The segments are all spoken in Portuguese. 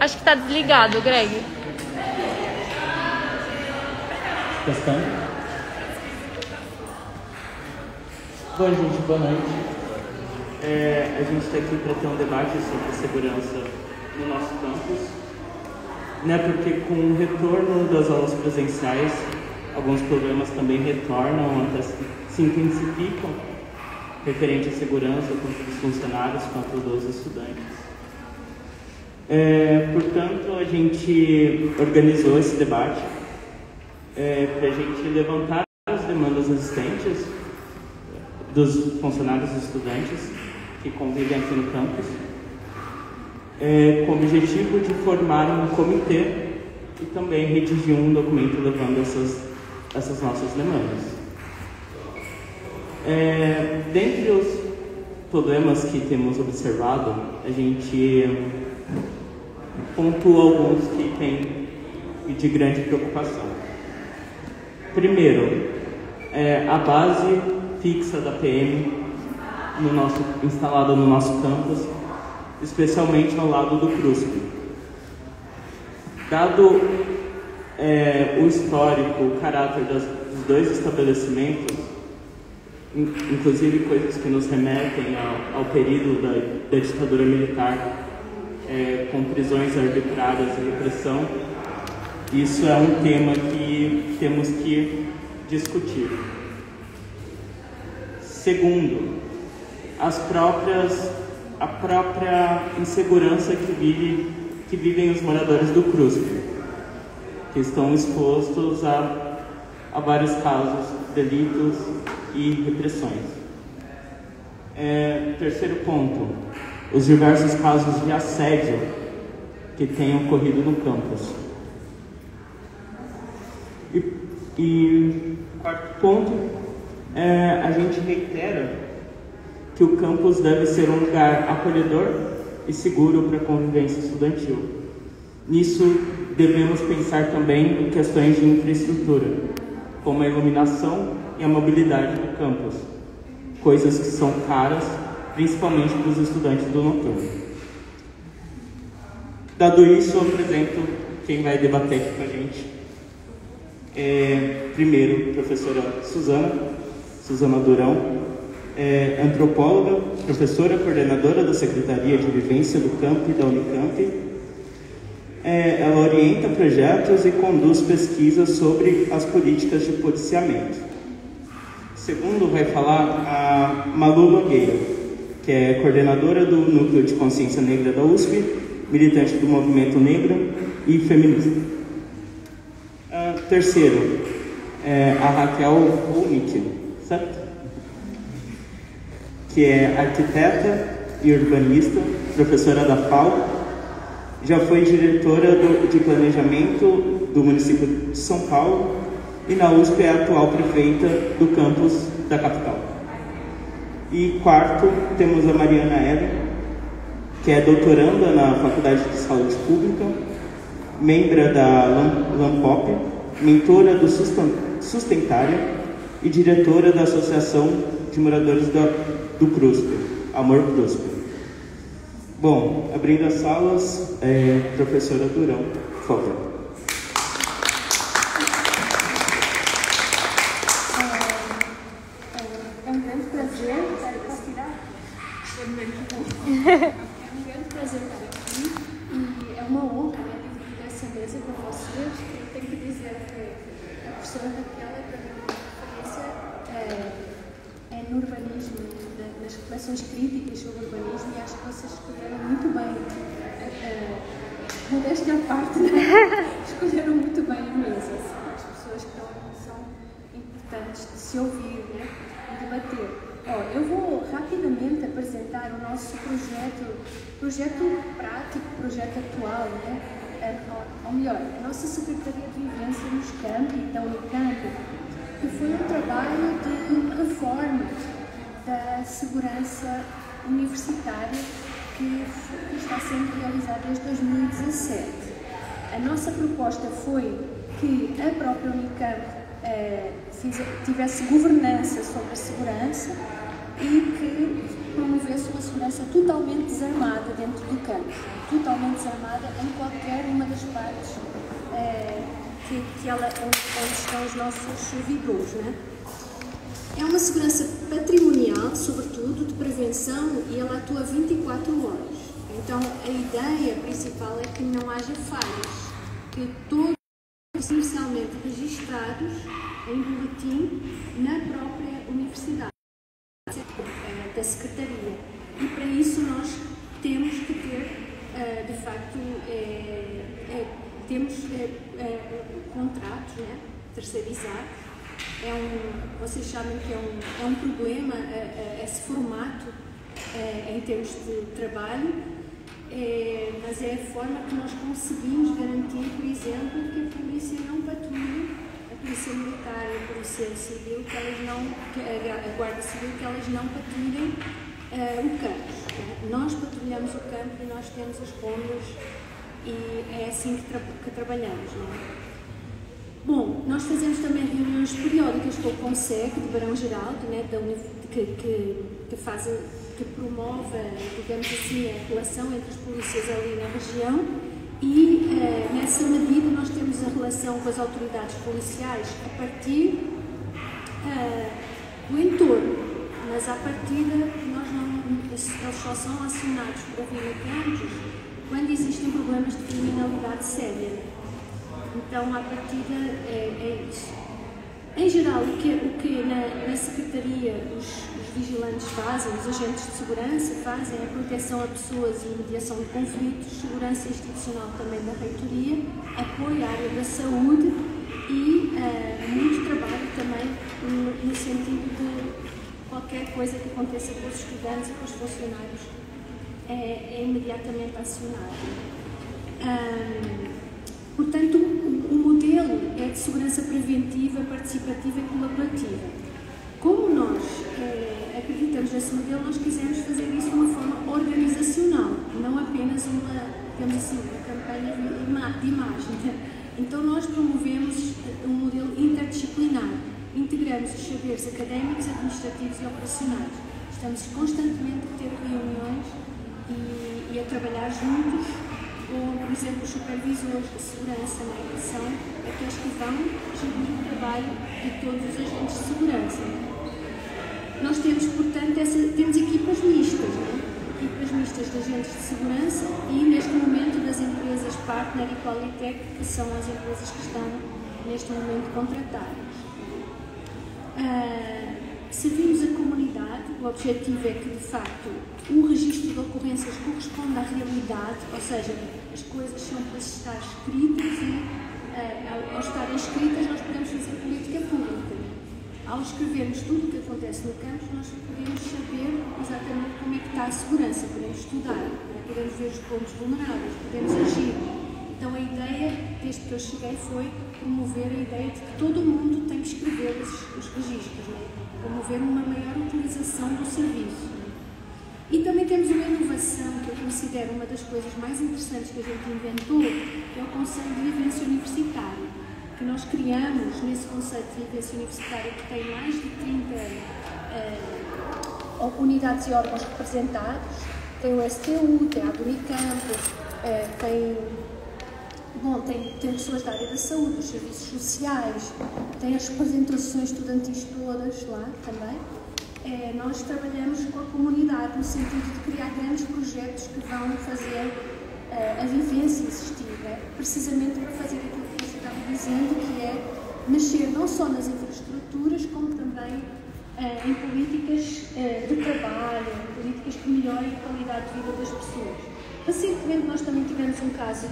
Acho que tá desligado, Greg. Testando. Bom, gente, boa noite. A gente está aqui para ter um debate sobre segurança no nosso campus, né? Porque com o retorno das aulas presenciais, alguns problemas também retornam, até se intensificam, referente à segurança, tanto dos funcionários quanto dos estudantes. Portanto, a gente organizou esse debate para a gente levantar as demandas existentes dos funcionários e estudantes que convivem aqui no campus, com o objetivo de formar um comitê e também redigir um documento levando essas nossas demandas. Dentre os problemas que temos observado, a gente pontua alguns que têm de grande preocupação. Primeiro, a base fixa da PM instalada no nosso campus, especialmente ao lado do CRUSP. Dado o histórico, o caráter dos dois estabelecimentos, inclusive coisas que nos remetem ao período da ditadura militar, com prisões arbitrárias e repressão, isso é um tema que temos que discutir. Segundo, a própria insegurança que vivem os moradores do CRUSP, que estão expostos a vários casos, delitos e repressões. Terceiro ponto, os diversos casos de assédio que têm ocorrido no campus. E quarto ponto, a gente reitera que o campus deve ser um lugar acolhedor e seguro para a convivência estudantil. Nisso, devemos pensar também em questões de infraestrutura, como a iluminação e a mobilidade do campus, coisas que são caras, principalmente para os estudantes do noturno. Dado isso, eu apresento quem vai debater aqui com a gente. Primeiro, professora Suzana Durão, antropóloga, professora coordenadora da Secretaria de Vivência do Campi da Unicamp. Ela orienta projetos e conduz pesquisas sobre as políticas de policiamento. Segundo, vai falar a Malu Nogueira, que é coordenadora do Núcleo de Consciência Negra da USP, militante do movimento negro e feminista. Terceiro, a Raquel Hulnick, certo? Que é arquiteta e urbanista, professora da FAO, já foi diretora de planejamento do município de São Paulo e na USP é a atual prefeita do campus da capital. E quarto, temos a Mariana Ellen, que é doutoranda na Faculdade de Saúde Pública, membro da LAMPOP, mentora do Sustentária e diretora da Associação de Moradores do CRUSP, Amor CRUSP. Bom, abrindo as salas, professora Durão, por favor. É um grande prazer, posso tirar? É um grande prazer estar aqui e é uma honra dividir essa mesa com vocês. Eu tenho que dizer que a professora Raquel é para mim uma referência no urbanismo, nas reflexões críticas sobre o urbanismo, e acho que vocês escolheram muito bem, modéstia à parte, escolheram muito bem a mesa. As pessoas que são importantes de se ouvir, né, e debater. Eu vou rapidamente apresentar o nosso projeto prático, projeto atual, né? Ou melhor, a nossa Secretaria de Vivência nos Campi, da Unicamp, que foi um trabalho de reforma da segurança universitária que está sendo realizada desde 2017. A nossa proposta foi que a própria Unicamp tivesse governança sobre a segurança e que promovesse uma segurança totalmente desarmada dentro do campo, totalmente desarmada em qualquer uma das partes onde estão os nossos servidores, né? É uma segurança patrimonial, sobretudo, de prevenção, e ela atua 24 horas. Então, a ideia principal é que não haja falhas, que todos sejam inicialmente registrados em boletim na própria universidade, da Secretaria. E para isso nós temos que ter, de facto, temos contratos, né, terceirizados. Vocês sabem que é um problema esse formato em termos de trabalho, mas é a forma que nós conseguimos garantir, por exemplo, que a polícia não patrulhe, a polícia militar e a polícia civil, a guarda civil, que elas não patrulhem o campo. Nós patrulhamos o campo e nós temos as rondas e é assim que trabalhamos, não é? Bom, nós fazemos também reuniões periódicas com o Conselho de Barão Geraldo, né, que promove, digamos assim, a relação entre as polícias ali na região e, nessa medida, nós temos a relação com as autoridades policiais a partir do entorno, mas à partida eles só são acionados por Vila Campos quando existem problemas de criminalidade séria. Então, à partida, é isso. Em geral, o que na Secretaria os vigilantes fazem, os agentes de segurança fazem, é a proteção a pessoas e mediação de conflitos, segurança institucional também da reitoria, apoio à área da saúde e muito trabalho também no sentido de qualquer coisa que aconteça com os estudantes e com os funcionários é imediatamente acionado. Portanto, o modelo é de segurança preventiva, participativa e colaborativa. Como nós acreditamos nesse modelo, nós quisemos fazer isso de uma forma organizacional, não apenas digamos assim, uma campanha de imagem. Então, nós promovemos um modelo interdisciplinar. Integramos os saberes académicos, administrativos e operacionais. Estamos constantemente a ter reuniões e a trabalhar juntos com, por exemplo, os supervisores de segurança, né, que são aqueles que vão gerir o trabalho de todos os agentes de segurança. Nós temos, portanto, temos equipas mistas, né? Equipas mistas de agentes de segurança e, neste momento, das empresas Partner e Qualitec, que são as empresas que estão, neste momento, contratadas. Servimos a comunidade, o objetivo é que, de facto, o registro de ocorrências corresponda à realidade, ou seja, as coisas são para estar escritas e, ao estarem escritas, nós podemos fazer política pública. Ao escrevermos tudo o que acontece no campo, nós podemos saber exatamente como é que está a segurança, podemos estudar, podemos ver os pontos vulneráveis, podemos agir. Então, a ideia, desde que eu cheguei, foi promover a ideia de que todo mundo tem que escrever os registros, né? Promover uma maior utilização do serviço. E também temos uma inovação que eu considero uma das coisas mais interessantes que a gente inventou, que é o conceito de vivência universitária, que nós criamos nesse conceito de vivência universitária, que tem mais de 30 unidades e órgãos representados. Tem o STU, tem a Unicamp, tem pessoas da área da saúde, dos serviços sociais, tem as representações estudantis todas lá também. Nós trabalhamos com a comunidade no sentido de criar grandes projetos que vão fazer a vivência existir, né? Precisamente para fazer aquilo que você estava dizendo, que é mexer não só nas infraestruturas, como também em políticas de trabalho, políticas que melhorem a qualidade de vida das pessoas. Recentemente nós também tivemos um caso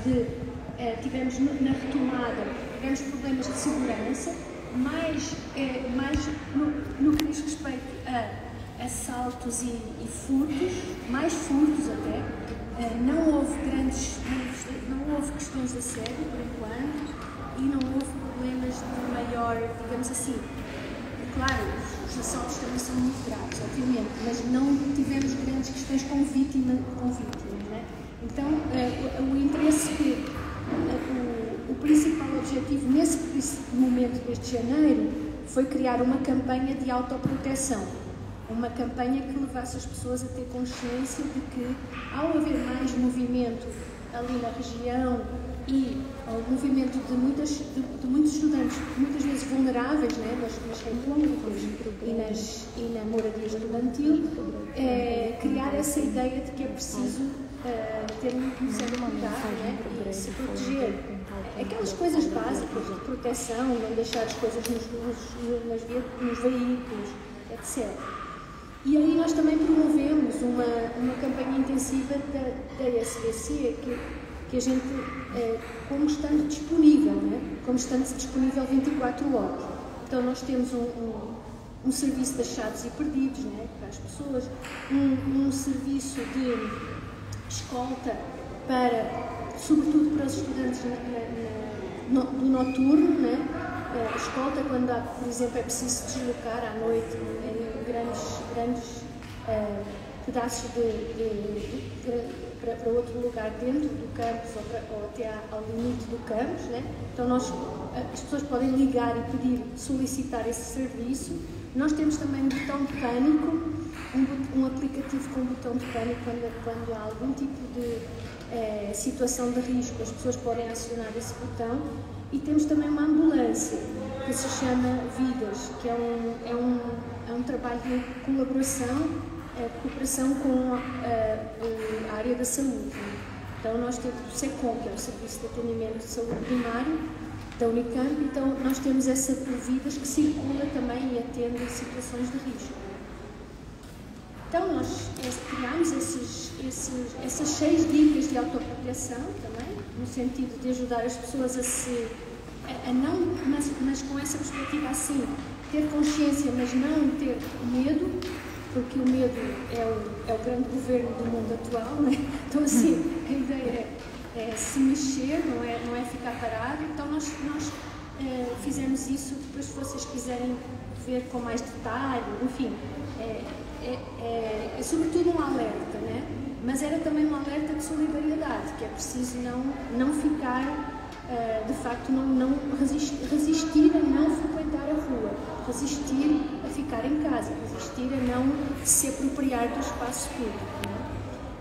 tivemos na retomada, tivemos problemas de segurança, mais no que diz respeito a assaltos e furtos, mais furtos até. Não houve questões de assédio por enquanto e não houve problemas de maior, digamos assim. Claro, os assaltos também são muito graves, obviamente, mas não tivemos grandes questões com vítimas, né? Então, o interesse que o principal objetivo nesse momento deste janeiro foi criar uma campanha de autoproteção. uma campanha que levasse as pessoas a ter consciência de que, ao haver mais movimento ali na região e ao movimento de muitos estudantes, muitas vezes vulneráveis, né, nas repúblicas e na moradia estudantil, criar essa ideia de que é preciso ter um certo cuidado, né, e se proteger. Aquelas coisas básicas de proteção, não deixar as coisas nos veículos, etc. E aí nós também promovemos uma campanha intensiva da SBC, que a gente, como estando disponível, né? Como estando disponível 24 horas. Então nós temos um serviço de achados e perdidos, né? Para as pessoas, um serviço de escolta sobretudo para os estudantes do noturno, né? Escolta quando há, por exemplo, é preciso deslocar à noite em grandes pedaços para outro lugar dentro do campus ou até ao limite do campus, né? Então as pessoas podem ligar e pedir, solicitar esse serviço. Nós temos também um botão de pânico, um aplicativo com um botão de pânico quando há algum tipo de situação de risco, as pessoas podem acionar esse botão. E temos também uma ambulância que se chama Vidas, que é um trabalho de cooperação com a área da saúde. Então nós temos o SECOM, que é o Serviço de Atendimento de Saúde Primário da Unicamp, então nós temos essa Vidas que circula também e atende situações de risco. Então nós criámos essas 6 dicas de autoproteção também, no sentido de ajudar as pessoas a não, mas com essa perspectiva assim, ter consciência, mas não ter medo, porque o medo é o grande governo do mundo atual, né? Então assim, a ideia é se mexer, não é ficar parado. Então nós fizemos isso, depois se vocês quiserem ver com mais detalhe, enfim, é sobretudo um alerta, né? Mas era também um alerta de solidariedade, que é preciso não ficar, de facto, não resistir a não frequentar a rua, resistir a ficar em casa, resistir a não se apropriar do espaço público, né?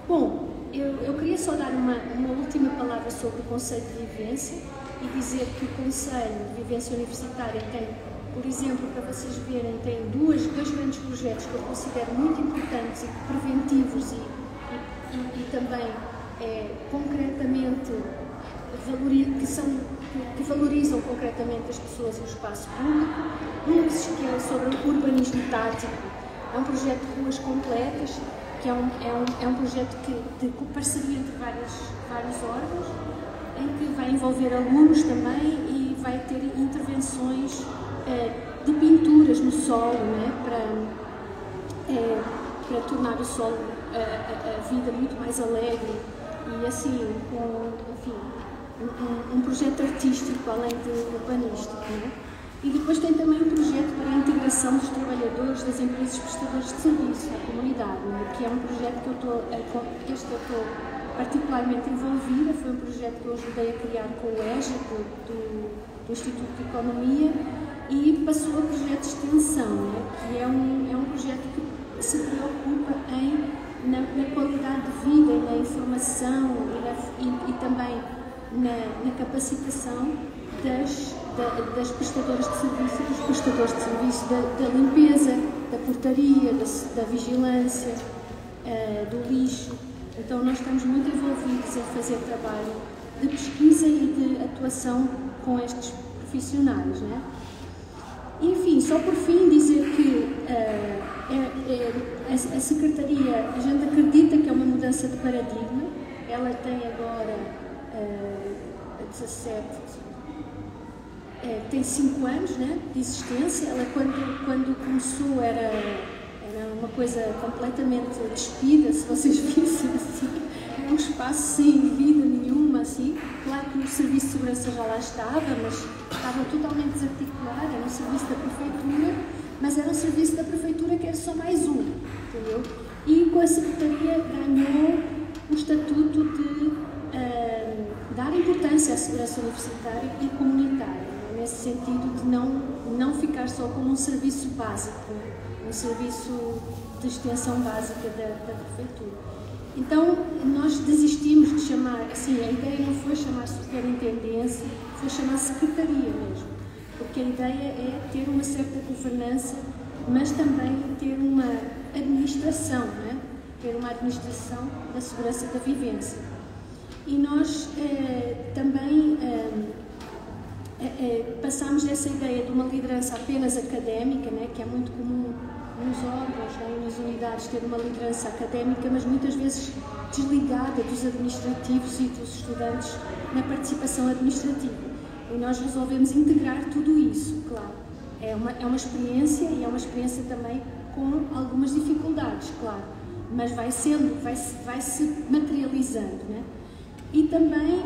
Bom, eu queria só dar uma última palavra sobre o conceito de vivência e dizer que o Conselho de Vivência Universitária tem, por exemplo, para vocês verem, tem dois grandes projetos que eu considero muito importantes e preventivos e também concretamente que valorizam concretamente as pessoas e o espaço público. Um que é sobre o urbanismo tático, é um projeto de ruas completas, que é um projeto de parceria entre vários órgãos, em que vai envolver alunos também e vai ter intervenções de pinturas no solo, né, para tornar o solo, a vida muito mais alegre e assim, enfim, um projeto artístico além de urbanístico, né? E depois tem também um projeto para a integração dos trabalhadores das empresas prestadoras de serviço na comunidade, né? Que é um projeto que eu estou particularmente envolvida. Foi um projeto que eu ajudei a criar com o EJA, do Instituto de Economia, e passou a projeto de extensão, né? Que é um projeto que se preocupa na qualidade de vida, na informação e também na capacitação das prestadoras de serviço, dos prestadores de serviço, da limpeza, da portaria, da vigilância, do lixo. Então nós estamos muito envolvidos em fazer trabalho de pesquisa e de atuação com estes profissionais, né? Enfim, só por fim dizer que a Secretaria, a gente acredita que é uma mudança de paradigma. Ela tem agora 5 anos, né, de existência. Ela quando começou era uma coisa completamente despida, se vocês vissem assim, era um espaço sem vida nenhuma, assim. Claro que o Serviço de Segurança já lá estava, mas estava totalmente desarticulado, era um serviço da Prefeitura, mas era um serviço da Prefeitura que era só mais um, entendeu? E com a Secretaria ganhou o estatuto de dar importância à segurança universitária e comunitária, nesse sentido de não ficar só como um serviço básico, um serviço de extensão básica da prefeitura. Então, nós desistimos de chamar, assim, a ideia não foi chamar superintendência, foi chamar secretaria mesmo, porque a ideia é ter uma certa governança, mas também ter uma administração, né? Ter uma administração da segurança da vivência. E nós também passamos dessa ideia de uma liderança apenas académica, né? Que é muito comum nos órgãos, né? Nas unidades, ter uma liderança académica, mas muitas vezes desligada dos administrativos e dos estudantes na participação administrativa. E nós resolvemos integrar tudo isso, claro. É uma experiência, e é uma experiência também com algumas dificuldades, claro, mas vai se materializando, né? E também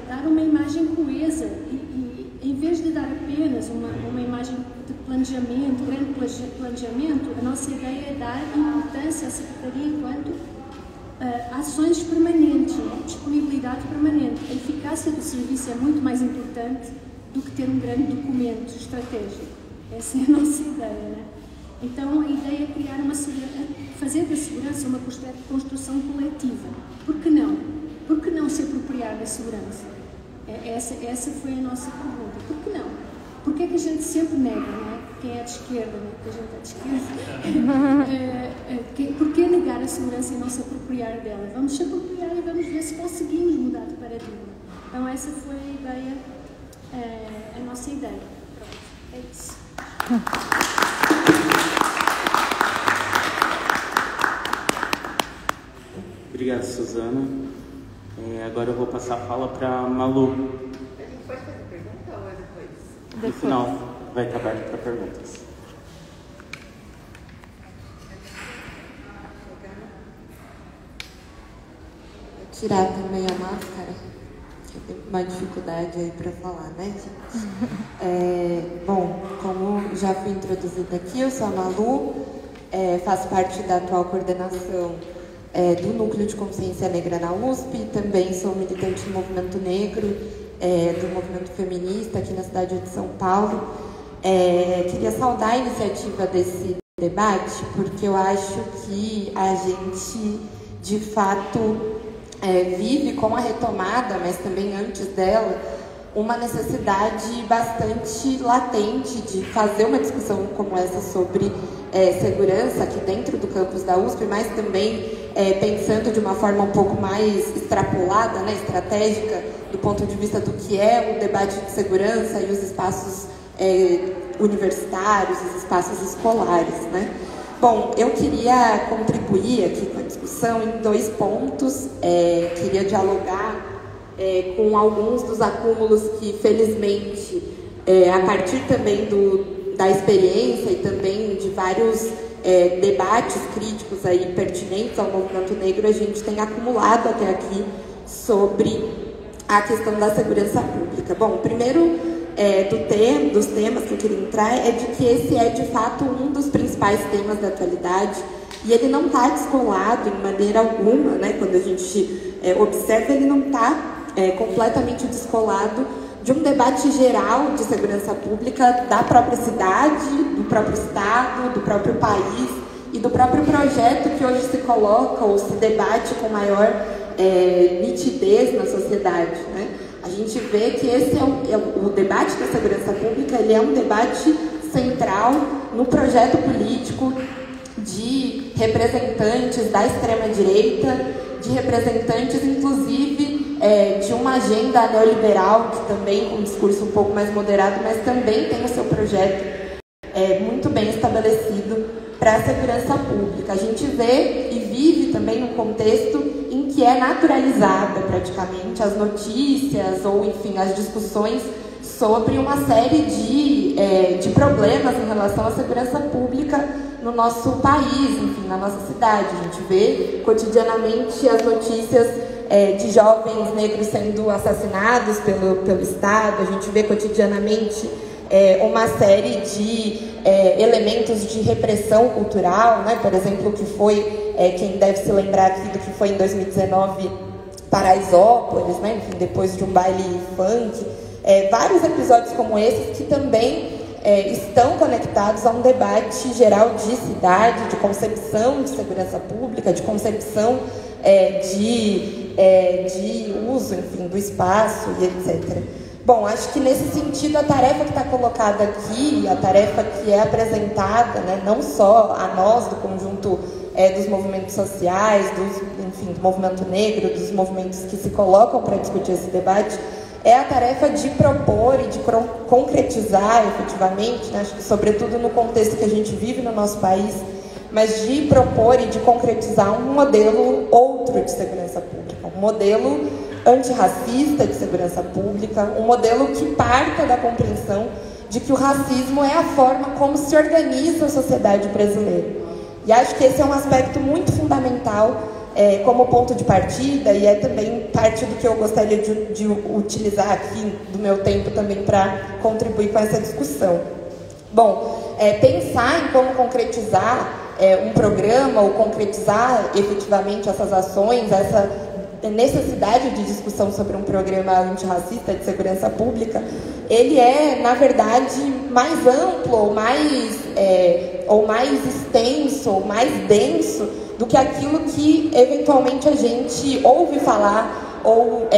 dar uma imagem coesa, e em vez de dar apenas uma imagem de planejamento, grande planejamento, a nossa ideia é dar importância à Secretaria enquanto ações permanentes, né? Disponibilidade permanente. A eficácia do serviço é muito mais importante do que ter um grande documento estratégico. Essa é a nossa ideia, né? Então, a ideia é criar fazer da segurança uma construção coletiva. Por que não? Por que não se apropriar da segurança? Essa foi a nossa pergunta. Por que não? Porque é que a gente sempre nega, não é? Quem é de esquerda, não é? Porque a gente é de esquerda. Por que negar a segurança e não se apropriar dela? Vamos se apropriar e vamos ver se conseguimos mudar de paradigma. Então, essa foi a ideia, a nossa ideia. Pronto, é isso. Obrigado, Suzana. Agora eu vou passar a fala para a Malu. A gente pode fazer pergunta ou é depois? No final, vai estar aberto para perguntas. Vou tirar também a máscara, que eu tenho uma dificuldade aí para falar, né, gente? Bom, como já fui introduzida aqui, eu sou a Malu, faço parte da atual coordenação do Núcleo de Consciência Negra na USP, também sou militante do movimento negro, do movimento feminista aqui na cidade de São Paulo. Queria saudar a iniciativa desse debate, porque eu acho que a gente, de fato, vive com a retomada, mas também antes dela, uma necessidade bastante latente de fazer uma discussão como essa sobre segurança aqui dentro do campus da USP, mas também pensando de uma forma um pouco mais extrapolada, né, estratégica, do ponto de vista do que é o debate de segurança e os espaços universitários, os espaços escolares, né? Bom, eu queria contribuir aqui com a discussão em 2 pontos, queria dialogar com alguns dos acúmulos que, felizmente, a partir também da experiência e também de vários debates críticos aí pertinentes ao movimento negro, a gente tem acumulado até aqui sobre a questão da segurança pública. Bom, o primeiro dos temas que eu queria entrar é de que esse é, de fato, um dos principais temas da atualidade e ele não está descolado em maneira alguma, né? Quando a gente observa, ele não está completamente descolado de um debate geral de segurança pública da própria cidade, do próprio estado, do próprio país e do próprio projeto que hoje se coloca ou se debate com maior nitidez na sociedade, né? A gente vê que esse o debate da segurança pública, ele é um debate central no projeto político de representantes da extrema-direita, de representantes, inclusive, de uma agenda neoliberal, que também com um discurso um pouco mais moderado, mas também tem o seu projeto muito bem estabelecido para a segurança pública. A gente vê e vive também num contexto em que é naturalizada praticamente as notícias ou, enfim, as discussões sobre uma série de problemas em relação à segurança pública no nosso país, enfim, na nossa cidade. A gente vê cotidianamente as notícias de jovens negros sendo assassinados pelo Estado, a gente vê cotidianamente uma série de elementos de repressão cultural, né? Por exemplo, o que foi, quem deve se lembrar aqui do que foi em 2019 Paraisópolis, né? Enfim, depois de um baile funk, vários episódios como esses que também estão conectados a um debate geral de cidade, de concepção de segurança pública, de concepção de uso, enfim, do espaço e etc. Bom, acho que nesse sentido a tarefa que está colocada aqui, a tarefa que é apresentada, né, não só a nós do conjunto dos movimentos sociais, do movimento negro, dos movimentos que se colocam para discutir esse debate, é a tarefa de propor e de concretizar efetivamente, né, acho que sobretudo no contexto que a gente vive no nosso país, mas de propor e de concretizar um modelo outro de segurança pública, um modelo antirracista de segurança pública, um modelo que parta da compreensão de que o racismo é a forma como se organiza a sociedade brasileira. E acho que esse é um aspecto muito fundamental como ponto de partida, e é também parte do que eu gostaria de utilizar aqui do meu tempo também para contribuir com essa discussão. Bom, pensar em como concretizar um programa ou concretizar efetivamente essas ações, essa necessidade de discussão sobre um programa antirracista de segurança pública, ele é, na verdade, mais amplo ou mais extenso, ou mais denso do que aquilo que eventualmente a gente ouve falar ou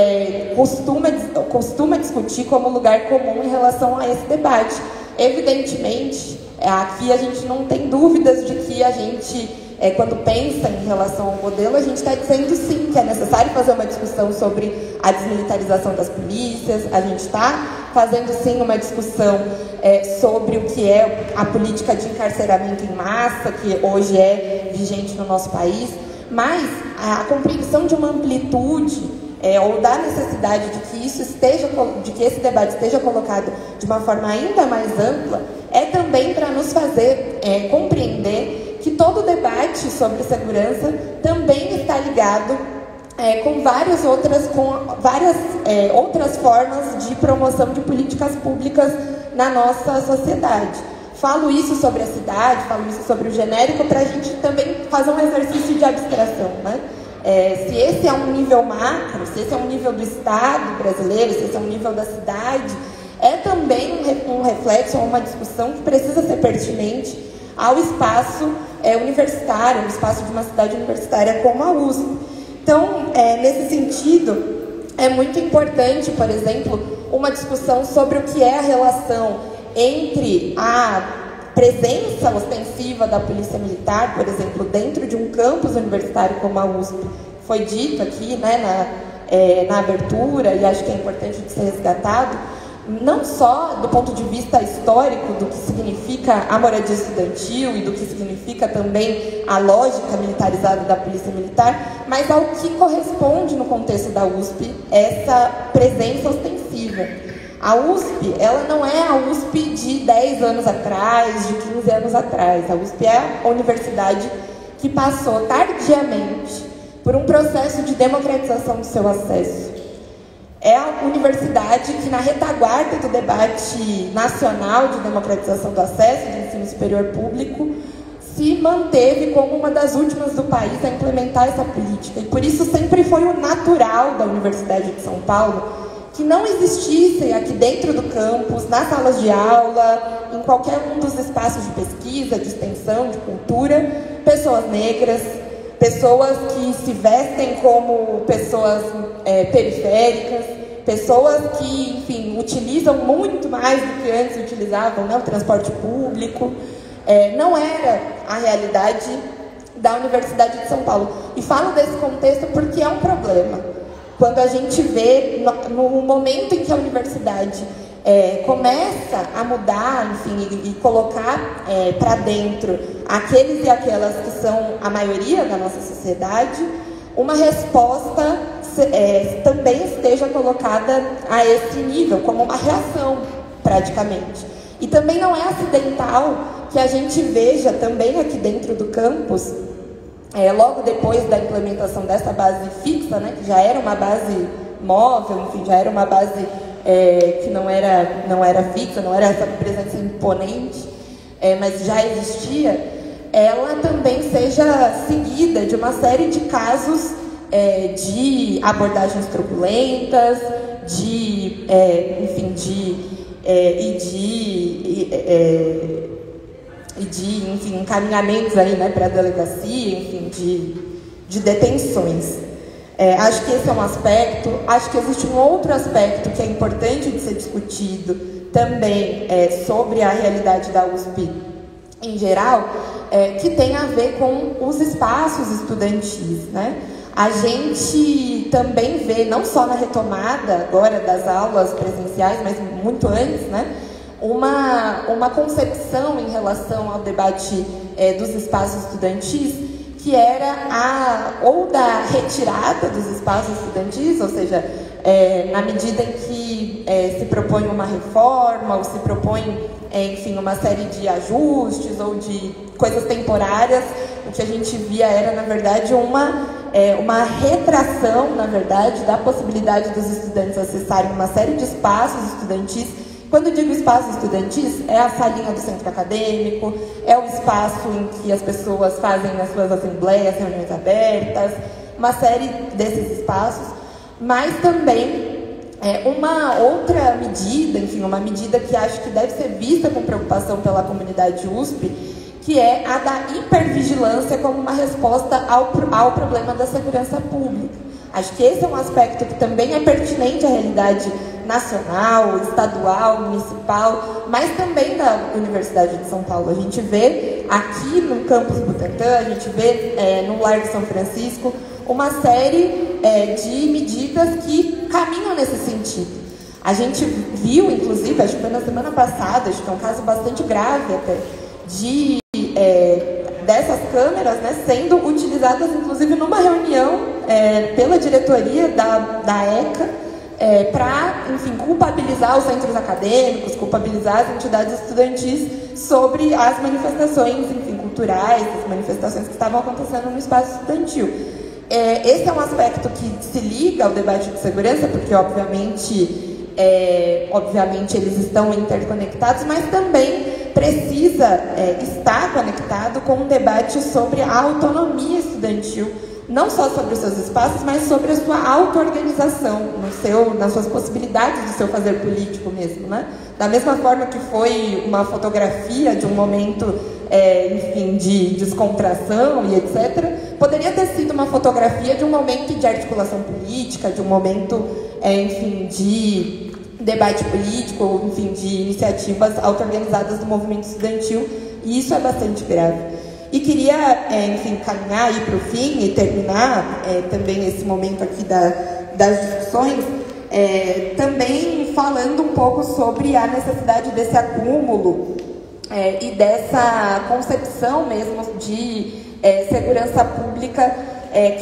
costuma discutir como lugar comum em relação a esse debate. Evidentemente, aqui a gente não tem dúvidas de que a gente, quando pensa em relação ao modelo, a gente está dizendo sim, que é necessário fazer uma discussão sobre a desmilitarização das polícias, a gente está fazendo sim uma discussão sobre o que é a política de encarceramento em massa, que hoje é vigente no nosso país, mas a compreensão de uma amplitude ou da necessidade de que esse debate esteja colocado de uma forma ainda mais ampla, é também para nos fazer compreender que todo debate sobre segurança também está ligado com várias outras formas de promoção de políticas públicas na nossa sociedade. Falo isso sobre a cidade, falo isso sobre o genérico, para a gente também fazer um exercício de abstração, né? Se esse é um nível macro, se esse é um nível do Estado brasileiro, se esse é um nível da cidade, é também um reflexo, uma discussão que precisa ser pertinente ao espaço universitário, ao espaço de uma cidade universitária como a USP. Então, nesse sentido, é muito importante, por exemplo, uma discussão sobre o que é a relação entre a presença ostensiva da polícia militar, por exemplo, dentro de um campus universitário como a USP, foi dito aqui, né, na abertura, e acho que é importante de ser resgatado, não só do ponto de vista histórico do que significa a moradia estudantil e do que significa também a lógica militarizada da polícia militar, mas ao que corresponde no contexto da USP essa presença ostensiva. A USP, ela não é a USP de 10 anos atrás, de 15 anos atrás. A USP é a universidade que passou tardiamente por um processo de democratização do seu acesso. É a universidade que, na retaguarda do debate nacional de democratização do acesso de ensino superior público, se manteve como uma das últimas do país a implementar essa política. E por isso sempre foi o natural da Universidade de São Paulo que não existissem aqui dentro do campus, nas salas de aula, em qualquer um dos espaços de pesquisa, de extensão, de cultura, pessoas negras, pessoas que se vestem como pessoas periféricas, pessoas que, enfim, utilizam muito mais do que antes utilizavam, né, o transporte público. Não era a realidade da Universidade de São Paulo. E falo desse contexto porque é um problema. Quando a gente vê, no momento em que a universidade começa a mudar, enfim, e colocar para dentro aqueles e aquelas que são a maioria da nossa sociedade, uma resposta também esteja colocada a esse nível, como uma reação, praticamente. E também não é acidental que a gente veja também aqui dentro do campus, logo depois da implementação dessa base fixa, né, que já era uma base móvel, enfim, já era uma base que não era fixa, não era essa presença imponente, mas já existia, ela também seja seguida de uma série de casos de abordagens turbulentas, de enfim, encaminhamentos aí, né, para a delegacia, enfim, de detenções. Acho que esse é um aspecto. Acho que existe um outro aspecto que é importante de ser discutido também sobre a realidade da USP em geral, que tem a ver com os espaços estudantis, né? A gente também vê, não só na retomada agora das aulas presenciais, mas muito antes, né, uma concepção em relação ao debate dos espaços estudantis, que era ou da retirada dos espaços estudantis, ou seja, na medida em que se propõe uma reforma, ou se propõe, enfim, uma série de ajustes ou de coisas temporárias, o que a gente via era, na verdade, uma retração, na verdade, da possibilidade dos estudantes acessarem uma série de espaços estudantis. Quando eu digo espaços estudantis, é a salinha do centro acadêmico, é o espaço em que as pessoas fazem as suas assembleias, reuniões abertas, uma série desses espaços, mas também uma outra medida, enfim, uma medida que acho que deve ser vista com preocupação pela comunidade USP, que é a da hipervigilância como uma resposta ao problema da segurança pública. Acho que esse é um aspecto que também é pertinente à realidade nacional, estadual, municipal, mas também da Universidade de São Paulo. A gente vê aqui no campus Butantã, a gente vê no Largo São Francisco, uma série de medidas que caminham nesse sentido. A gente viu, inclusive, acho que foi na semana passada, acho que é um caso bastante grave até, dessas câmeras, né, sendo utilizadas, inclusive, numa reunião pela diretoria da ECA, para, enfim, culpabilizar os centros acadêmicos, culpabilizar as entidades estudantis sobre as manifestações, enfim, culturais, as manifestações que estavam acontecendo no espaço estudantil. Esse é um aspecto que se liga ao debate de segurança, porque, obviamente, eles estão interconectados, mas também precisa estar conectado com um debate sobre a autonomia estudantil, não só sobre os seus espaços, mas sobre a sua auto-organização, nas suas possibilidades do seu fazer político mesmo, né? Da mesma forma que foi uma fotografia de um momento, enfim, de descontração e etc., poderia ter sido uma fotografia de um momento de articulação política, de um momento, enfim, de debate político, enfim, de iniciativas auto-organizadas do movimento estudantil, e isso é bastante grave. E queria, enfim, caminhar aí para o fim e terminar também esse momento aqui das discussões, também falando um pouco sobre a necessidade desse acúmulo e dessa concepção mesmo de segurança pública,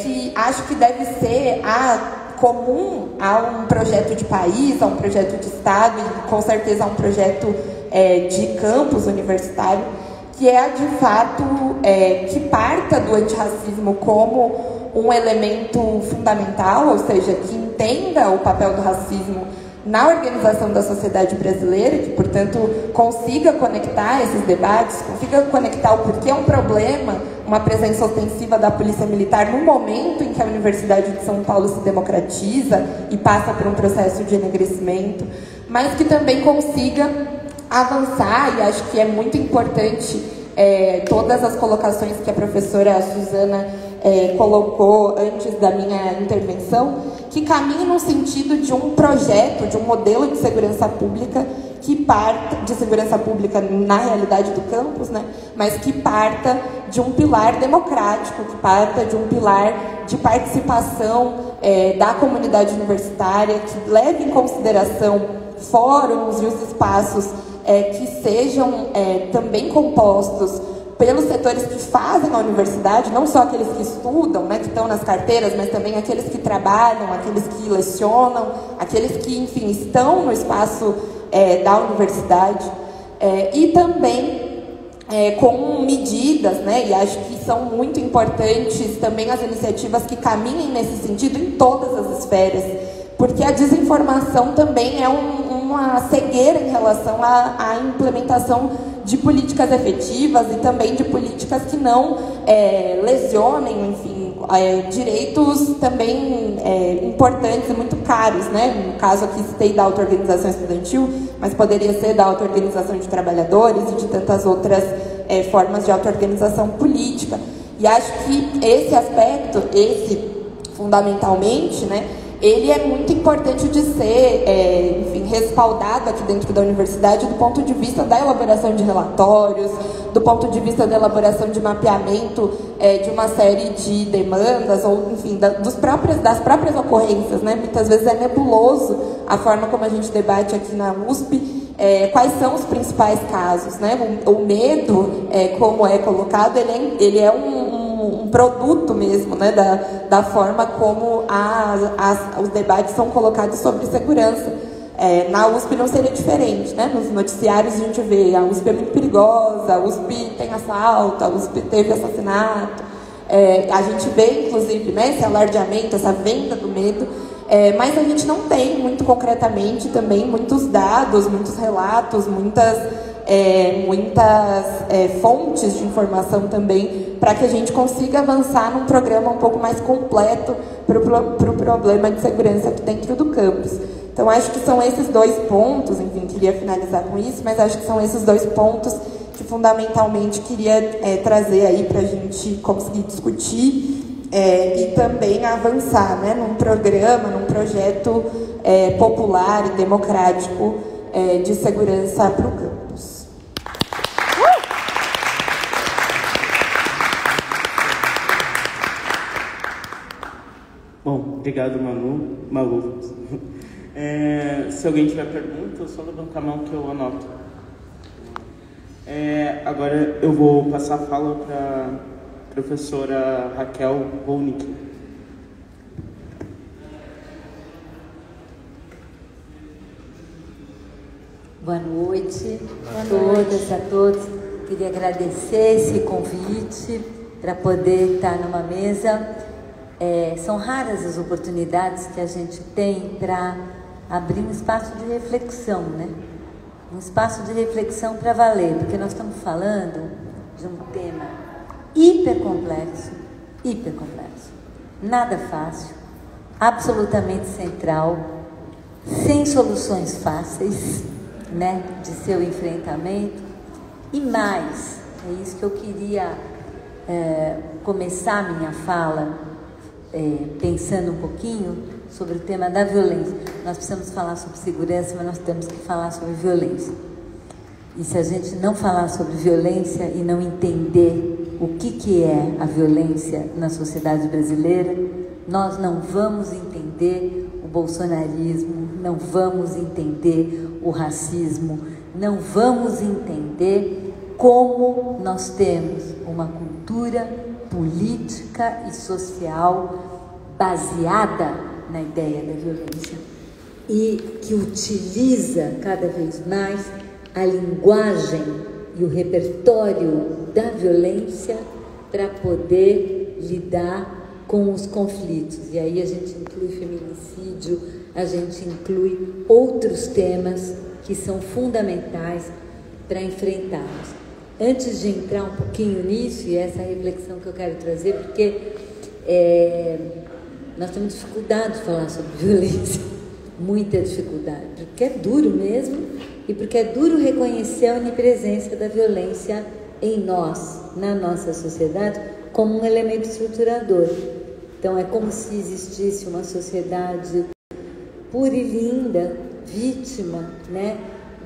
que acho que deve ser comum a um projeto de país, a um projeto de Estado e, com certeza, a um projeto de campus universitário, que é, de fato, que parta do antirracismo como um elemento fundamental, ou seja, que entenda o papel do racismo na organização da sociedade brasileira, que, portanto, consiga conectar esses debates, consiga conectar o porquê é um problema uma presença ostensiva da polícia militar no momento em que a Universidade de São Paulo se democratiza e passa por um processo de enegrecimento, mas que também consiga avançar, e acho que é muito importante todas as colocações que a professora Suzana colocou antes da minha intervenção, que caminhe no sentido de um projeto, de um modelo de segurança pública que parta de segurança pública na realidade do campus, né? Mas que parta de um pilar democrático, que parta de um pilar de participação da comunidade universitária, que leve em consideração fóruns e os espaços que sejam também compostos pelos setores que fazem a universidade, não só aqueles que estudam, né, que estão nas carteiras, mas também aqueles que trabalham, aqueles que lecionam, aqueles que, enfim, estão no espaço da universidade, e também com medidas, né, e acho que são muito importantes também as iniciativas que caminhem nesse sentido em todas as esferas, porque a desinformação também é uma cegueira em relação à implementação de políticas efetivas e também de políticas que não lesionem, enfim, enfim, direitos também importantes e muito caros, né? No caso aqui citei da auto-organização estudantil, mas poderia ser da auto-organização de trabalhadores e de tantas outras formas de auto-organização política. E acho que esse aspecto, fundamentalmente, né, ele é muito importante de ser, enfim, respaldado aqui dentro da universidade do ponto de vista da elaboração de relatórios, do ponto de vista da elaboração de mapeamento de uma série de demandas, ou, enfim, das próprias ocorrências, né? Muitas vezes é nebuloso a forma como a gente debate aqui na USP, quais são os principais casos, né? O medo, como é colocado, ele é um produto mesmo, né, da forma como os debates são colocados sobre segurança. Na USP não seria diferente, né? Nos noticiários a gente vê a USP é muito perigosa, a USP tem assalto, a USP teve assassinato. A gente vê, inclusive, né, esse alardeamento, essa venda do medo, mas a gente não tem muito concretamente também muitos dados, muitos relatos, muitas fontes de informação também, para que a gente consiga avançar num programa um pouco mais completo para o problema de segurança aqui dentro do campus. Então, acho que são esses dois pontos, enfim, queria finalizar com isso, mas acho que são esses dois pontos que fundamentalmente queria trazer aí para a gente conseguir discutir e também avançar, né, num programa, num projeto popular e democrático de segurança para o campus. Bom, obrigado, Malu. Se alguém tiver pergunta, é só levantar a mão que eu anoto. Agora eu vou passar a fala para a professora Raquel Holnick. Boa noite a todas, a todos. Queria agradecer esse convite para poder estar numa mesa. São raras as oportunidades que a gente tem para abrir um espaço de reflexão, né? Um espaço de reflexão para valer, porque nós estamos falando de um tema hipercomplexo, nada fácil, absolutamente central, sem soluções fáceis, né, de seu enfrentamento. E mais, é isso que eu queria começar a minha fala, pensando um pouquinho sobre o tema da violência. Nós precisamos falar sobre segurança, mas nós temos que falar sobre violência. E se a gente não falar sobre violência e não entender o que é a violência na sociedade brasileira, nós não vamos entender o bolsonarismo, não vamos entender o racismo, não vamos entender como nós temos uma cultura política e social baseada na ideia da violência e que utiliza cada vez mais a linguagem e o repertório da violência para poder lidar com os conflitos. E aí a gente inclui feminicídio, a gente inclui outros temas que são fundamentais para enfrentarmos. Antes de entrar um pouquinho nisso, e essa reflexão que eu quero trazer, porque nós temos dificuldade de falar sobre violência, muita dificuldade, porque é duro mesmo, e porque é duro reconhecer a onipresença da violência em nós, na nossa sociedade, como um elemento estruturador. Então é como se existisse uma sociedade pura e linda, vítima, né,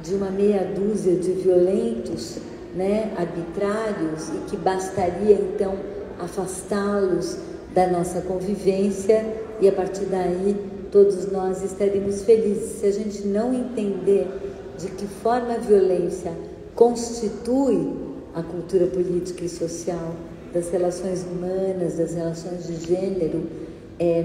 de uma meia dúzia de violentos, né, arbitrários, e que bastaria então afastá-los da nossa convivência e a partir daí todos nós estaríamos felizes. Se a gente não entender de que forma a violência constitui a cultura política e social das relações humanas, das relações de gênero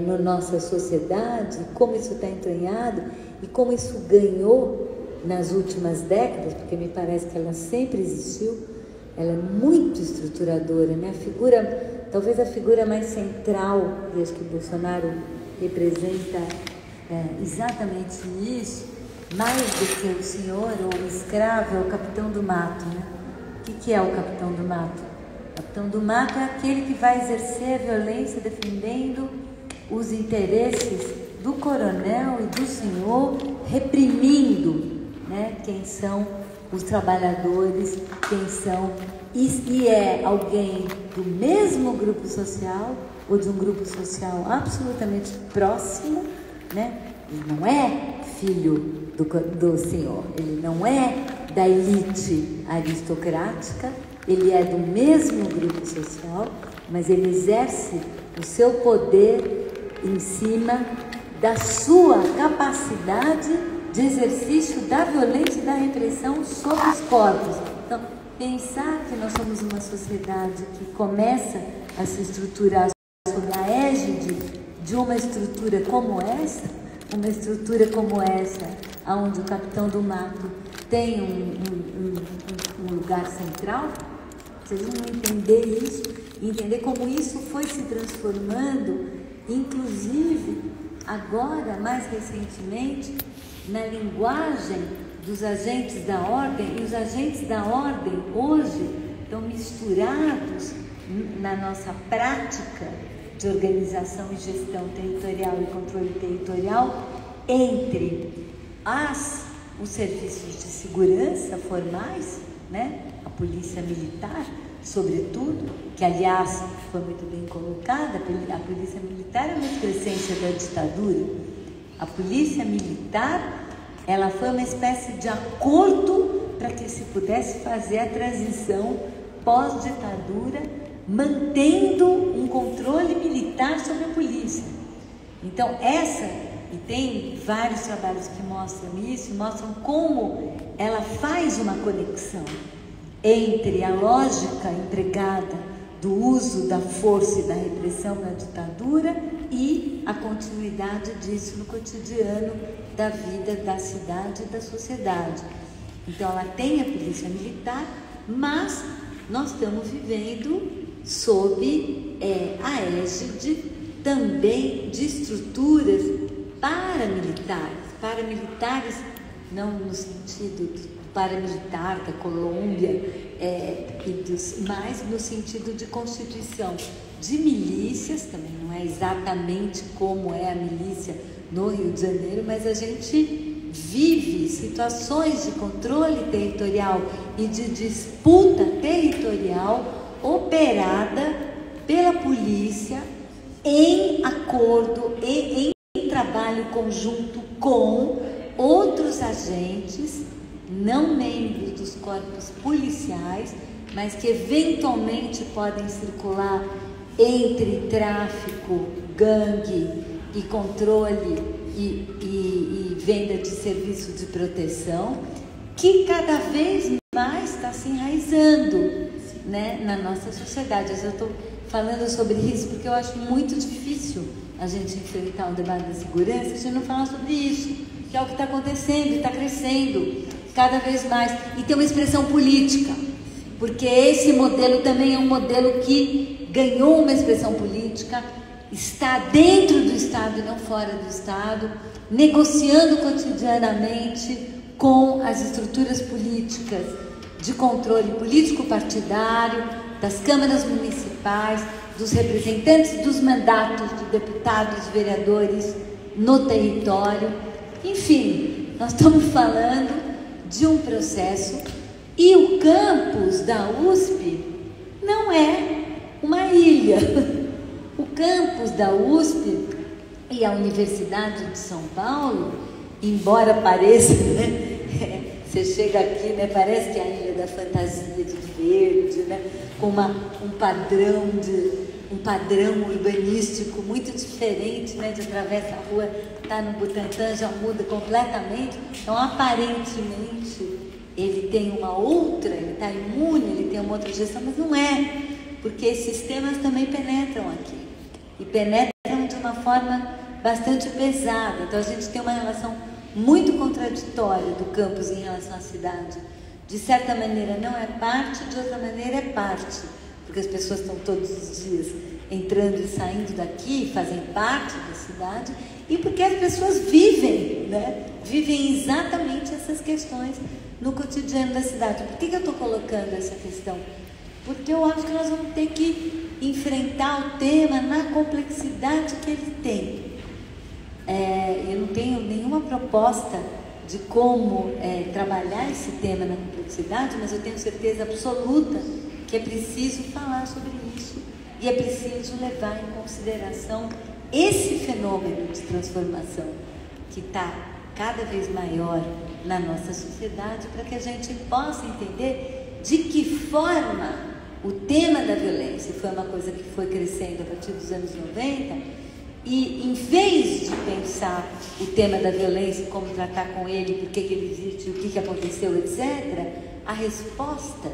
na nossa sociedade, como isso está entranhado e como isso ganhou nas últimas décadas, porque me parece que ela sempre existiu, ela é muito estruturadora, né? Talvez a figura mais central, desde que Bolsonaro representa exatamente isso, mais do que o senhor ou o escravo, é o capitão do mato, né? O que é o capitão do mato? Capitão do mato é aquele que vai exercer a violência defendendo os interesses do coronel e do senhor, reprimindo, né, quem são os trabalhadores, quem são, e é alguém do mesmo grupo social ou de um grupo social absolutamente próximo, né? Ele não é filho do senhor, ele não é da elite aristocrática, ele é do mesmo grupo social, mas ele exerce o seu poder em cima da sua capacidade de exercício da violência e da repressão sobre os corpos. Então, pensar que nós somos uma sociedade que começa a se estruturar sob a égide de uma estrutura como essa, onde o capitão do mato tem um lugar central, vocês vão entender isso, entender como isso foi se transformando, inclusive agora, mais recentemente, na linguagem dos agentes da ordem, e os agentes da ordem hoje estão misturados na nossa prática de organização e gestão territorial e controle territorial entre os serviços de segurança formais, né? A polícia militar, sobretudo, que aliás foi muito bem colocada, a polícia militar é uma excrescência da ditadura. A polícia militar, ela foi uma espécie de acordo para que se pudesse fazer a transição pós-ditadura, mantendo um controle militar sobre a polícia. Então e tem vários trabalhos que mostram isso, mostram como ela faz uma conexão entre a lógica empregada do uso da força e da repressão na ditadura e a continuidade disso no cotidiano da vida da cidade e da sociedade. Então ela tem a polícia militar, mas nós estamos vivendo sob a égide também de estruturas paramilitares, não no sentido paramilitar da Colômbia, mas no sentido de constituição de milícias, também não é exatamente como é a milícia no Rio de Janeiro, mas a gente vive situações de controle territorial e de disputa territorial operada pela polícia em acordo e em trabalho conjunto com outros agentes, não membros dos corpos policiais, mas que eventualmente podem circular entre tráfico, gangue e controle e venda de serviço de proteção, que cada vez mais está se enraizando, né, na nossa sociedade. Eu estou falando sobre isso porque eu acho muito difícil a gente enfrentar o debate da segurança se a gente não falar sobre isso, que é o que está acontecendo, está crescendo cada vez mais, e tem uma expressão política, porque esse modelo também é um modelo que ganhou uma expressão política, está dentro do Estado e não fora do Estado, negociando cotidianamente com as estruturas políticas de controle político partidário, das câmaras municipais, dos representantes dos mandatos de deputados e vereadores no território. Enfim, nós estamos falando de um processo, e o campus da USP não é uma ilha. O campus da USP e a Universidade de São Paulo, embora pareça, né, você chega aqui, né, parece que é a Ilha da Fantasia de verde, né, com um padrão urbanístico muito diferente, né, de atravessa a rua, está no Butantã, já muda completamente. Então, aparentemente, ele tem uma outra, ele está imune, ele tem uma outra gestão, mas não é, porque esses sistemas também penetram aqui, e penetram de uma forma bastante pesada. Então, a gente tem uma relação muito contraditória do campus em relação à cidade. De certa maneira não é parte, de outra maneira é parte, porque as pessoas estão todos os dias entrando e saindo daqui, fazem parte da cidade, e porque as pessoas vivem, né? Vivem exatamente essas questões no cotidiano da cidade. Por que eu estou colocando essa questão? porque eu acho que nós vamos ter que enfrentar o tema na complexidade que ele tem. Eu não tenho nenhuma proposta de como trabalhar esse tema na complexidade, mas eu tenho certeza absoluta que é preciso falar sobre isso e é preciso levar em consideração esse fenômeno de transformação que está cada vez maior na nossa sociedade, para que a gente possa entender de que forma o tema da violência foi uma coisa que foi crescendo a partir dos anos 90, e em vez de pensar o tema da violência, como tratar com ele, por que ele existe, o que aconteceu, etc., a resposta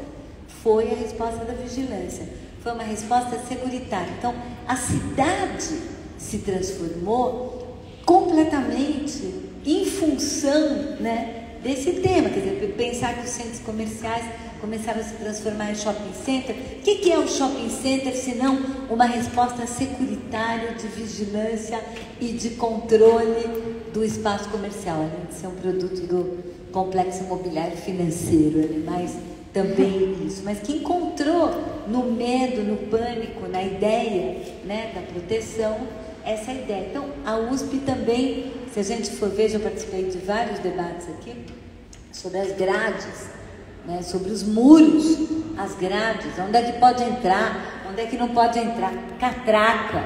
foi a resposta da vigilância, foi uma resposta securitária. Então, a cidade se transformou completamente em função, né, desse tema. Quer dizer, pensar que os centros comerciais começaram a se transformar em shopping center. O que é o shopping center, se não uma resposta securitária de vigilância e de controle do espaço comercial, além de ser um produto do complexo imobiliário financeiro, mas também isso, mas que encontrou no medo, no pânico, na ideia, né, da proteção, essa ideia. Então, a USP também, se a gente for ver, já participei de vários debates aqui sobre as grades, né, sobre os muros, as grades, onde é que pode entrar, onde é que não pode entrar, catraca,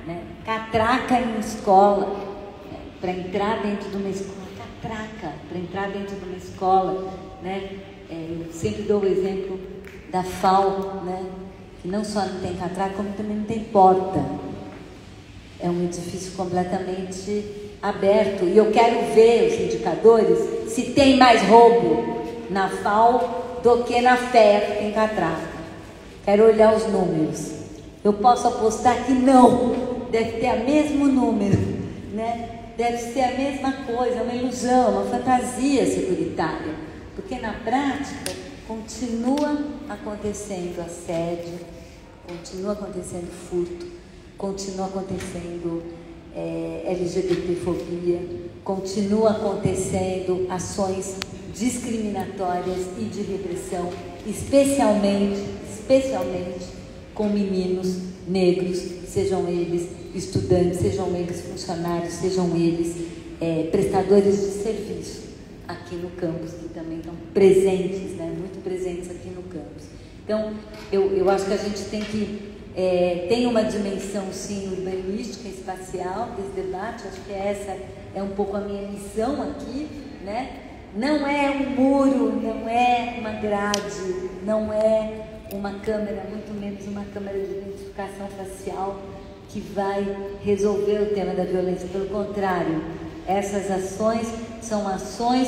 né, catraca em escola, né, para entrar dentro de uma escola, catraca, para entrar dentro de uma escola, né. Eu sempre dou o exemplo da FAO, né, que não só não tem catraca, como também não tem porta. É um edifício completamente aberto. E eu quero ver os indicadores se tem mais roubo na FAO do que na FEA, que tem catraca. Quero olhar os números. Eu posso apostar que não. Deve ter o mesmo número, né? Deve ser a mesma coisa, uma ilusão, uma fantasia securitária. Porque na prática continua acontecendo assédio, continua acontecendo furto, continua acontecendo LGBTfobia, continua acontecendo ações discriminatórias e de repressão, especialmente com meninos negros, sejam eles estudantes, sejam eles funcionários, sejam eles prestadores de serviço aqui no campus, que também estão presentes, né, muito presentes aqui no campus. Então, eu acho que a gente tem uma dimensão, sim, urbanística e espacial desse debate. Acho que essa é um pouco a minha missão aqui, né? Não é um muro, não é uma grade, não é uma câmera, muito menos uma câmera de identificação facial que vai resolver o tema da violência. Pelo contrário, essas ações são ações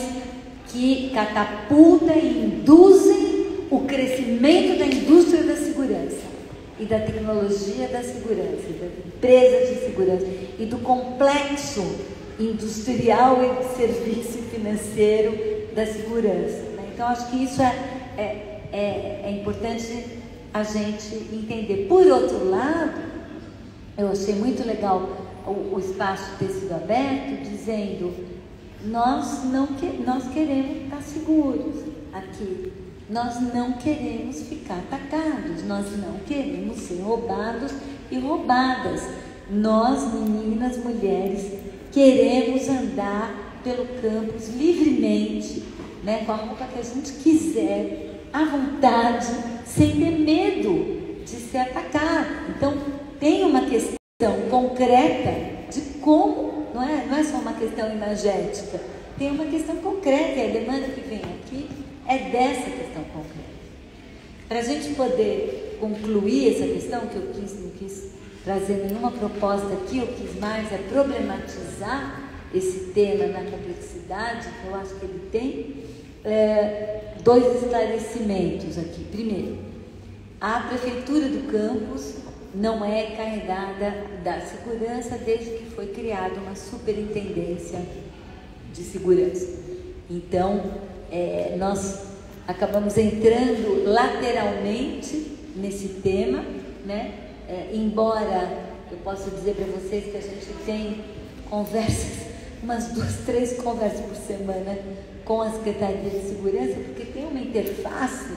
que catapultam e induzem o crescimento da indústria da segurança e da tecnologia da segurança, da empresa de segurança e do complexo industrial e de serviço financeiro da segurança, né? Então, acho que isso é importante a gente entender. Por outro lado, eu achei muito legal o espaço ter sido aberto, dizendo: nós queremos estar seguros aqui, nós não queremos ficar atacados, nós não queremos ser roubados e roubadas. Nós, meninas, mulheres, queremos andar pelo campus livremente, né, com a roupa que a gente quiser, à vontade, sem ter medo de ser atacado. Então, tem uma questão concreta de como, não é só uma questão imagética, tem uma questão concreta, e a demanda que vem aqui é dessa questão concreta. Para a gente poder concluir essa questão, que eu não quis trazer nenhuma proposta aqui, eu quis mais problematizar esse tema na complexidade que eu acho que ele tem, dois esclarecimentos aqui. Primeiro, a prefeitura do campus não é encarregada da segurança desde que foi criada uma superintendência de segurança. Então, nós acabamos entrando lateralmente nesse tema, né? Embora eu possa dizer para vocês que a gente tem conversas, umas 2, 3 conversas por semana com a Secretaria de Segurança, porque tem uma interface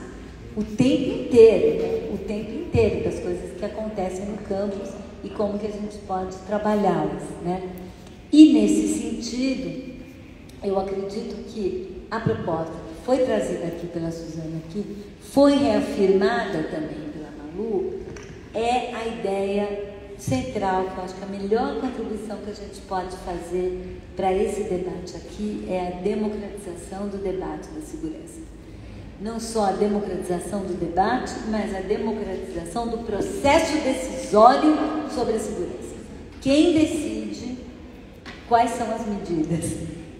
o tempo inteiro, né? O tempo inteiro das coisas que acontecem no campus e como que a gente pode trabalhá-las, né? E nesse sentido, eu acredito que a proposta que foi trazida aqui pela Suzana, aqui, foi reafirmada também pela Malu, é a ideia central, que eu acho que a melhor contribuição que a gente pode fazer para esse debate aqui é a democratização do debate da segurança. Não só a democratização do debate, mas a democratização do processo decisório sobre a segurança. Quem decide quais são as medidas?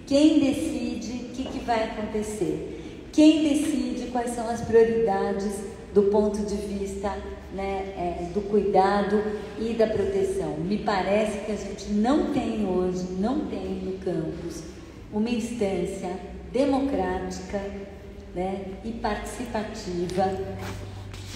Quem decide o que vai acontecer? Quem decide quais são as prioridades do ponto de vista, né, do cuidado e da proteção? Me parece que a gente não tem hoje, não tem no campus, uma instância democrática, né, e participativa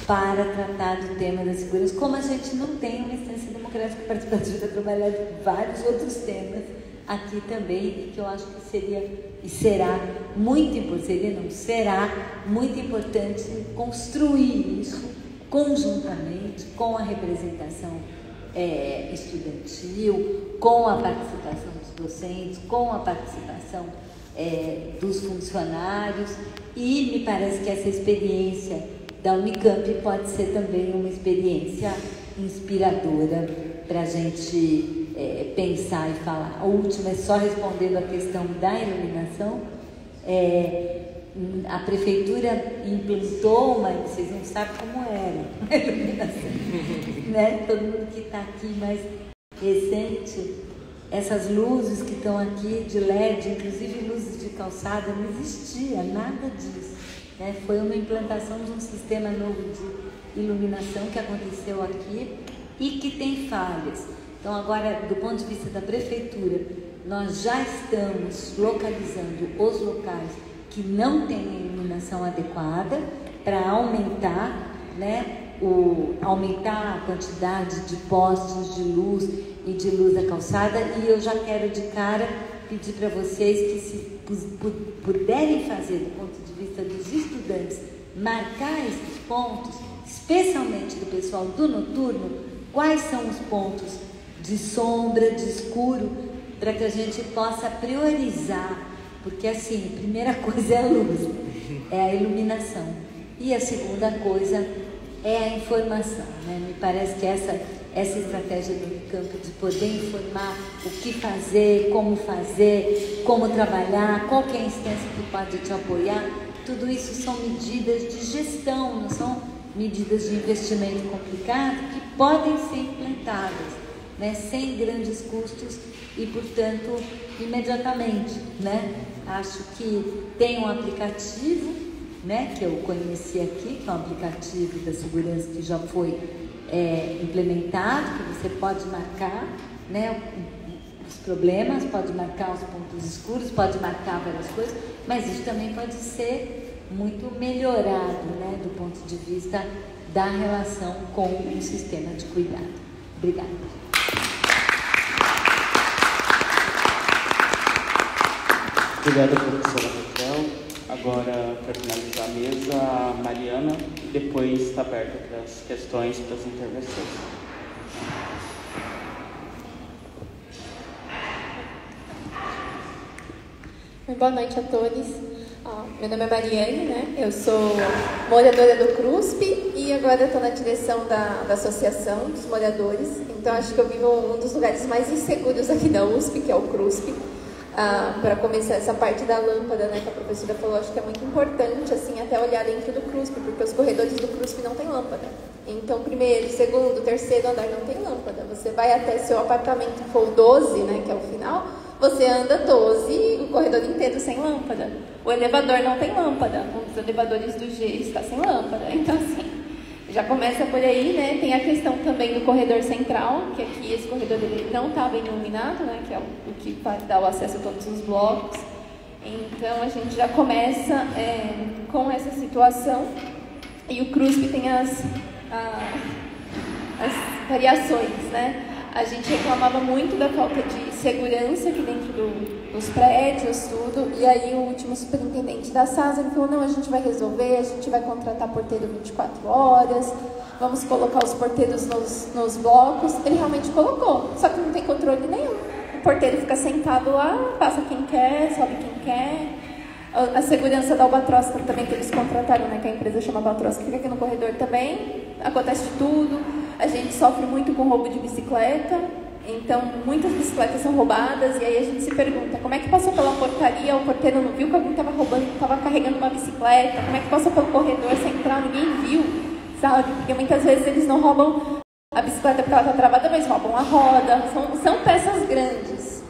para tratar do tema da segurança, como a gente não tem uma instância democrática e participativa para trabalhar vários outros temas aqui também, e que eu acho que seria e será muito importante, será muito importante construir isso conjuntamente com a representação estudantil, com a participação dos docentes, com a participação dos funcionários, e me parece que essa experiência da Unicamp pode ser também uma experiência inspiradora para a gente pensar e falar. A última é só respondendo a questão da iluminação. A prefeitura implantou, mas vocês não sabem como era a iluminação, né? Todo mundo que está aqui mais recente, essas luzes que estão aqui de LED, inclusive luzes de calçada, não existia nada disso, né? Foi uma implantação de um sistema novo de iluminação que aconteceu aqui e que tem falhas. Então, agora, do ponto de vista da prefeitura, nós já estamos localizando os locais que não têm a iluminação adequada para aumentar, né, aumentar a quantidade de postes de luz e de luz da calçada. E eu já quero de cara pedir para vocês que, se puderem fazer, do ponto de vista dos estudantes, marcar esses pontos, especialmente do pessoal do noturno, quais são os pontos de sombra, de escuro, para que a gente possa priorizar, porque assim, a primeira coisa é a luz, é a iluminação, e a segunda coisa é a informação, né? Me parece que essa estratégia do Unicamp de poder informar o que fazer, como trabalhar, qual que é a instância que pode te apoiar, tudo isso são medidas de gestão, não são medidas de investimento complicado que podem ser implantadas, né, sem grandes custos e, portanto, imediatamente, né? Acho que tem um aplicativo, né, que eu conheci aqui, que é um aplicativo da segurança que já foi implementado, que você pode marcar, né, os problemas, pode marcar os pontos escuros, pode marcar várias coisas, mas isso também pode ser muito melhorado, né, do ponto de vista da relação com o sistema de cuidado. Obrigada. Obrigada, professora Raquel. Agora, para finalizar a mesa, a Mariana, e depois está aberta para as questões, para as intervenções. Boa noite a todos. Meu nome é Mariane, né? Eu sou moradora do CRUSP e agora estou na direção da Associação dos Moradores. Então, acho que eu vivo um dos lugares mais inseguros aqui da USP, que é o CRUSP. Para começar essa parte da lâmpada, né, que a professora falou, acho que é muito importante, assim, até olhar dentro do CRUSP, porque os corredores do CRUSP não tem lâmpada. Então, primeiro, segundo, terceiro andar não tem lâmpada. Você vai até seu apartamento, for o 12, né, que é o final, você anda 12, o corredor inteiro sem lâmpada. O elevador não tem lâmpada, um dos elevadores do G está sem lâmpada. Então, assim, já começa por aí, né? Tem a questão também do corredor central, que aqui esse corredor ele não está bem iluminado, né? Que é o que vai dar o acesso a todos os blocos. Então, a gente já começa com essa situação. E o CRUSP tem as variações, né? A gente reclamava muito da falta de segurança aqui dentro dos prédios, tudo. E aí o último superintendente da SAS, ele falou, não, a gente vai resolver, a gente vai contratar porteiro 24 horas, vamos colocar os porteiros nos blocos. Ele realmente colocou, só que não tem controle nenhum. O porteiro fica sentado lá, passa quem quer, sobe quem quer. A segurança da Albatroz também, que eles contrataram, né, que a empresa chama Albatroz, que fica aqui no corredor também, acontece de tudo. A gente sofre muito com roubo de bicicleta, então muitas bicicletas são roubadas, e aí a gente se pergunta, como é que passou pela portaria, o porteiro não viu que alguém estava roubando, estava carregando uma bicicleta, como é que passou pelo corredor central, ninguém viu, sabe? Porque muitas vezes eles não roubam a bicicleta porque ela está travada, mas roubam a roda, são peças grandes.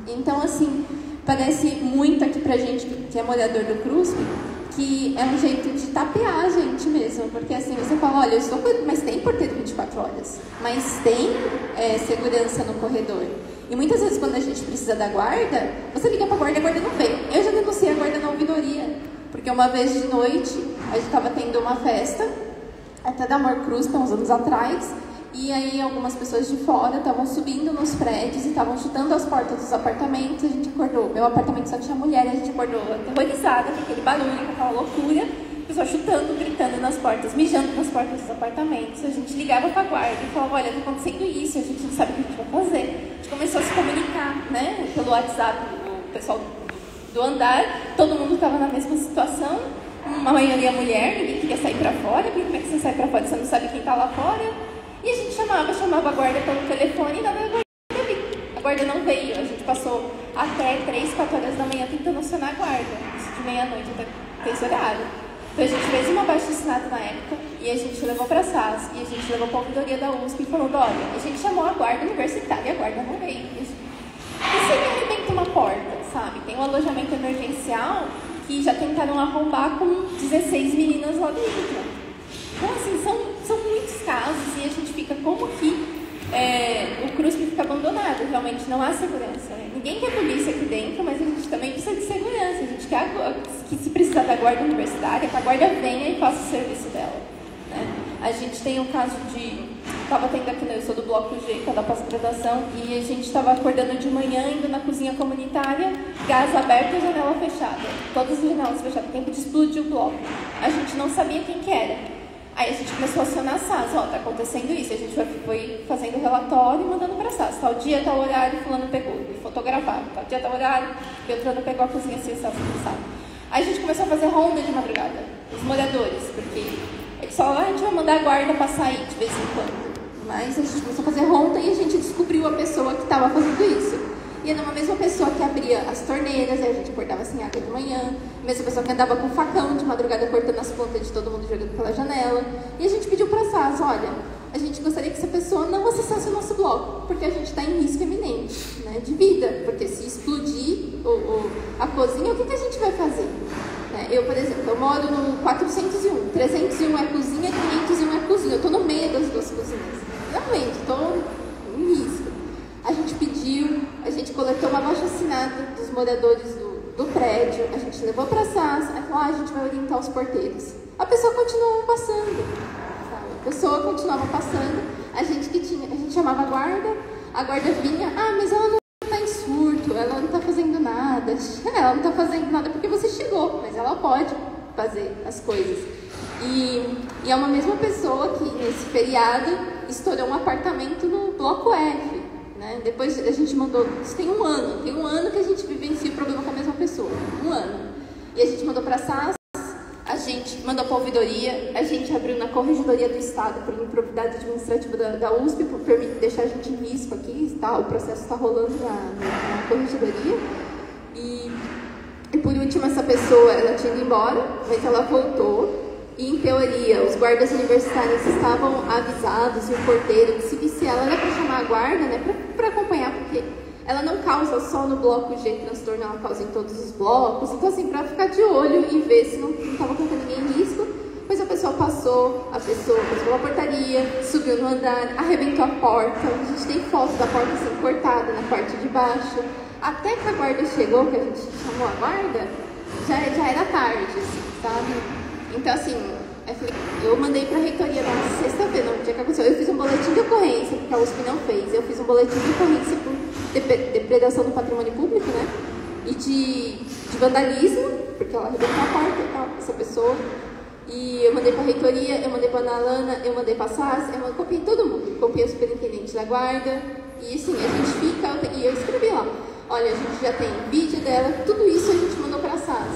Então, assim, parece muito aqui pra gente que é morador do CRUSP, que é um jeito de tapear a gente mesmo, porque assim, você fala, olha, eu estou cuidando, mas tem porteiro 24 horas, mas tem segurança no corredor. E muitas vezes quando a gente precisa da guarda, você liga pra guarda e a guarda não vem. Eu já denunciei a guarda na ouvidoria, porque uma vez de noite, a gente estava tendo uma festa, até da Amor CRUSP, há uns anos atrás, e aí algumas pessoas de fora estavam subindo nos prédios e estavam chutando as portas dos apartamentos. A gente acordou, meu apartamento só tinha mulher, e a gente acordou aterrorizada com aquele barulho, com aquela loucura, pessoal chutando, gritando nas portas, mijando nas portas dos apartamentos. A gente ligava para a guarda e falava, olha, está acontecendo isso, a gente não sabe o que a gente vai fazer. A gente começou a se comunicar, né, pelo WhatsApp, o pessoal do andar, todo mundo estava na mesma situação, uma maioria mulher, ninguém queria sair para fora, porque como é que você sai para fora, você não sabe quem está lá fora? E a gente chamava a guarda pelo telefone e nada da guarda veio. A guarda não veio. A gente passou até 3, 4 horas da manhã tentando acionar a guarda. Isso de meia-noite até esse horário. Então a gente fez uma abaixo-assinado na época e a gente levou para a SAS e a gente levou para a ouvidoria da USP e falou, olha, a gente chamou a guarda universitária e a guarda não veio. E se me arrebenta uma porta, sabe? Tem um alojamento emergencial que já tentaram arrombar com 16 meninas lá dentro. Então, assim, são muitos casos e a gente fica como que o CRUSP fica abandonado, realmente não há segurança. Né? Ninguém quer polícia aqui dentro, mas a gente também precisa de segurança. A gente quer que se precisar da guarda universitária, que a guarda venha e faça o serviço dela. Né? A gente tem um caso estava tendo aqui, eu sou do Bloco G, que é da pós-graduação, e a gente estava acordando de manhã, indo na cozinha comunitária, gás aberto e janela fechada. Todas as janelas fechadas, tempo de explodir o bloco. A gente não sabia quem que era. Aí a gente começou a acionar a SAS, tá acontecendo isso, a gente foi fazendo relatório e mandando para a SAS, tal dia, tal horário, fulano pegou, e fotografava, tal dia, tal horário, Beltrano pegou a cozinha assim, sabe? Aí a gente começou a fazer ronda de madrugada, os moradores, porque eles falavam, a gente vai mandar a guarda para sair de vez em quando, mas a gente começou a fazer ronda e a gente descobriu a pessoa que estava fazendo isso. E era uma mesma pessoa que abria as torneiras, aí a gente acordava sem água de manhã, a mesma pessoa que andava com facão de madrugada cortando as pontas de todo mundo jogando pela janela. E a gente pediu para a SAS, olha, a gente gostaria que essa pessoa não acessasse o nosso bloco, porque a gente está em risco iminente, né, de vida, porque se explodir a cozinha, o que a gente vai fazer? Eu, por exemplo, eu moro no 401, 301 é cozinha, 501 é cozinha, eu estou no meio das duas cozinhas, realmente, estou em risco. A gente pediu, a gente coletou uma abaixo-assinada dos moradores do prédio, a gente levou para a SAS, aí falou, a gente vai orientar os porteiros. A pessoa continuava passando, sabe? A pessoa continuava passando, a gente chamava a guarda vinha, mas ela não está em surto, ela não está fazendo nada. Ela não está fazendo nada porque você chegou, mas ela pode fazer as coisas. E é uma mesma pessoa que, nesse feriado, estourou um apartamento no Bloco F. Né? Depois a gente mandou, isso tem um ano que a gente vivencia o problema com a mesma pessoa, um ano. E a gente mandou para a SAS, a gente mandou para a ouvidoria, a gente abriu na Corregedoria do Estado por improbidade administrativa da USP, por deixar a gente em risco aqui, tá? O processo está rolando na Corregedoria. E por último, essa pessoa, ela tinha ido embora, mas ela voltou. E, em teoria, os guardas universitários estavam avisados e o porteiro que se visse ela era para chamar a guarda, né, para acompanhar, porque ela não causa só no bloco G transtorno, ela causa em todos os blocos. Então, assim, para ficar de olho e ver se não estava colocando ninguém em risco, depois a pessoa passou pela portaria, subiu no andar, arrebentou a porta. A gente tem foto da porta assim, cortada na parte de baixo. Até que a guarda chegou, que a gente chamou a guarda, já era tarde, assim, sabe? Então, assim, Eu mandei para a reitoria na sexta-feira, no dia que aconteceu. Eu fiz um boletim de ocorrência, porque a USP não fez. Eu fiz um boletim de ocorrência por depredação do patrimônio público, né? E de vandalismo, porque ela arrebentou a porta e tal, essa pessoa. E eu mandei para a reitoria, eu mandei para a Ana Lana, eu mandei para a SAS, eu copiei todo mundo. Copiei o superintendente da guarda. E assim, a gente fica... E eu escrevi lá. Olha, a gente já tem vídeo dela, tudo isso a gente mandou para a SAS.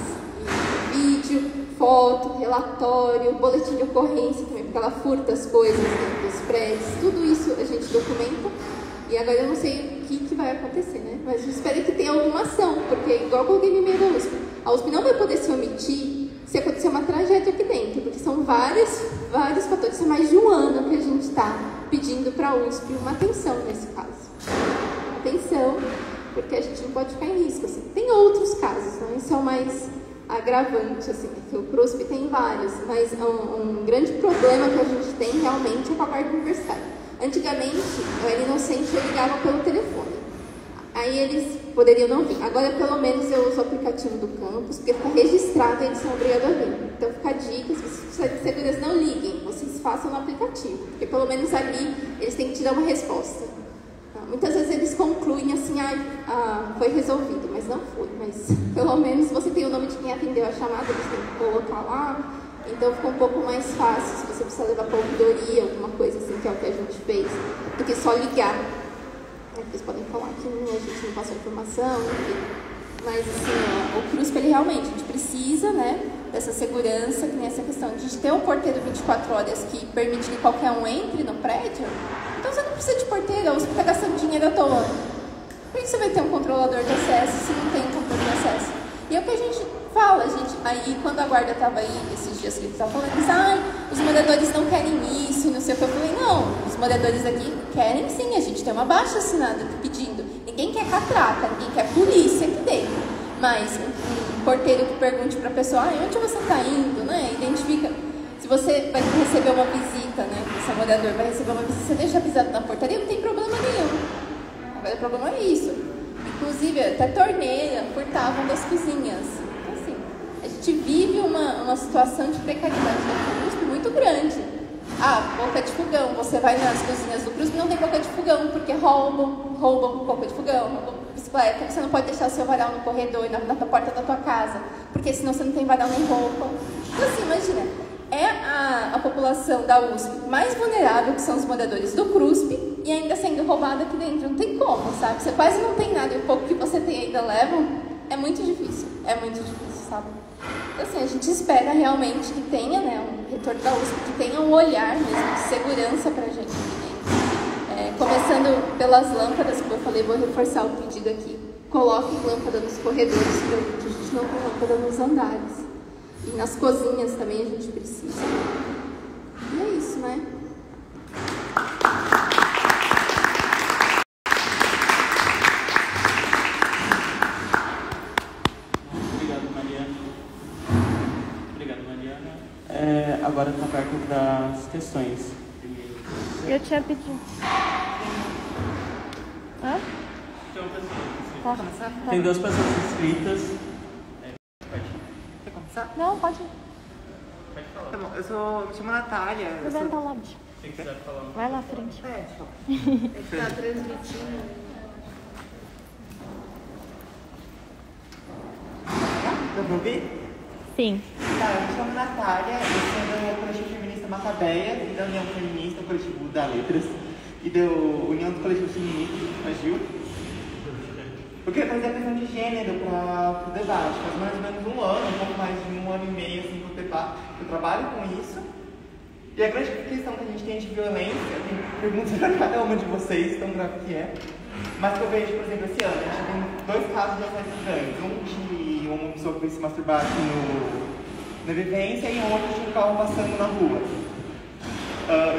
Vídeo, foto, relatório, boletim de ocorrência também, porque ela furta as coisas dentro dos prédios. Tudo isso a gente documenta. E agora eu não sei o que vai acontecer, né? Mas eu espero que tenha alguma ação, porque igual eu coloquei no e-mail da USP, a USP não vai poder se omitir se acontecer uma tragédia aqui dentro, porque são vários fatores. Há mais de um ano que a gente está pedindo para a USP uma atenção nesse caso. Atenção, porque a gente não pode ficar em risco. Assim. Tem outros casos, não? Esse é o mais agravante, assim, que o CRUSP tem vários, mas um grande problema que a gente tem realmente é com a guarda universitária. Antigamente, o L Inocente eu ligava pelo telefone. Aí eles poderiam não vir. Agora, pelo menos, eu uso o aplicativo do campus, porque fica registrado e eles são obrigados a vir. Então, fica a dica, se vocês precisarem de segurança, não liguem. Vocês façam no aplicativo, porque pelo menos ali eles têm que te dar uma resposta. Muitas vezes eles concluem assim, foi resolvido, mas não foi. Mas pelo menos você tem o nome de quem atendeu a chamada, você tem que colocar lá. Então fica um pouco mais fácil, se você precisa levar para a ouvidoria, alguma coisa assim, que é o que a gente fez, do que só ligar. Vocês podem falar que a gente não passou informação, enfim. Mas assim, o CRUSP, ele realmente, a gente precisa, né, dessa segurança, que nem essa questão de ter um porteiro 24 horas que permite que qualquer um entre no prédio. Então você não precisa de porteiro, você fica gastando dinheiro à toa. Por que você vai ter um controlador de acesso se não tem um controle de acesso? E é o que a gente fala, aí quando a guarda estava aí, esses dias que eles estavam falando, eles, os moradores não querem isso, não sei o que, eu falei, não, os moradores aqui querem sim, a gente tem uma baixa assinada pedindo, ninguém quer catraca, ninguém quer polícia aqui dentro, mas um porteiro que pergunte para a pessoa, onde você está indo, né, identifica, se você vai receber uma visita, né, esse morador vai receber uma visita, você deixa avisado na portaria, não tem problema nenhum, agora o problema é isso. Inclusive, até torneira furtavam das cozinhas. Então, assim, a gente vive uma situação de precariedade no CRUSP muito grande. Boca de fogão. Você vai nas cozinhas do CRUSP e não tem boca de fogão, porque roubam boca de fogão, roubam bicicleta. Você não pode deixar o seu varal no corredor, na porta da tua casa, porque senão você não tem varal nem roupa. Então, assim, imagina, é a população da USP mais vulnerável, que são os moradores do CRUSP, e ainda sendo roubada aqui dentro. Não tem como, sabe? Você quase não tem nada e o pouco que você tem ainda levam. É muito difícil, sabe? Então, assim, a gente espera realmente que tenha, né, um reitor da USP, que tenha um olhar mesmo de segurança pra gente aqui dentro. Começando pelas lâmpadas, como eu falei, vou reforçar o pedido aqui. Coloquem lâmpada nos corredores, porque a gente não tem lâmpada nos andares. E nas cozinhas também a gente precisa. E é isso, né? Agora está perto das questões. Eu tinha pedido. Hã? Posso começar? Tem 2 pessoas inscritas. Quer começar? Não, pode. Pode falar. Tá bom, me chamo Natália. Levanta lá, bicho. Se quiser falar. Vai lá à frente. Está transmitindo. Dá pra ouvir? Sim. Tá, eu me chamo Natália, eu sou do Coletivo Feminista Macabeia e da União Feminista, o Coletivo da Letras, e da União dos Coletivos Feministas, a GIL. Eu queria trazer a questão de gênero para o debate. Faz mais ou menos um ano, um pouco mais de um ano e meio, assim, que eu trabalho com isso. E a grande questão que a gente tem de violência, eu tenho perguntas para cada uma de vocês, tão grave que é, mas que eu vejo, por exemplo, esse ano, a gente tem 2 casos de assédio estranhos. Um de uma pessoa que foi se masturbar aqui na vivência e outro de um carro passando na rua.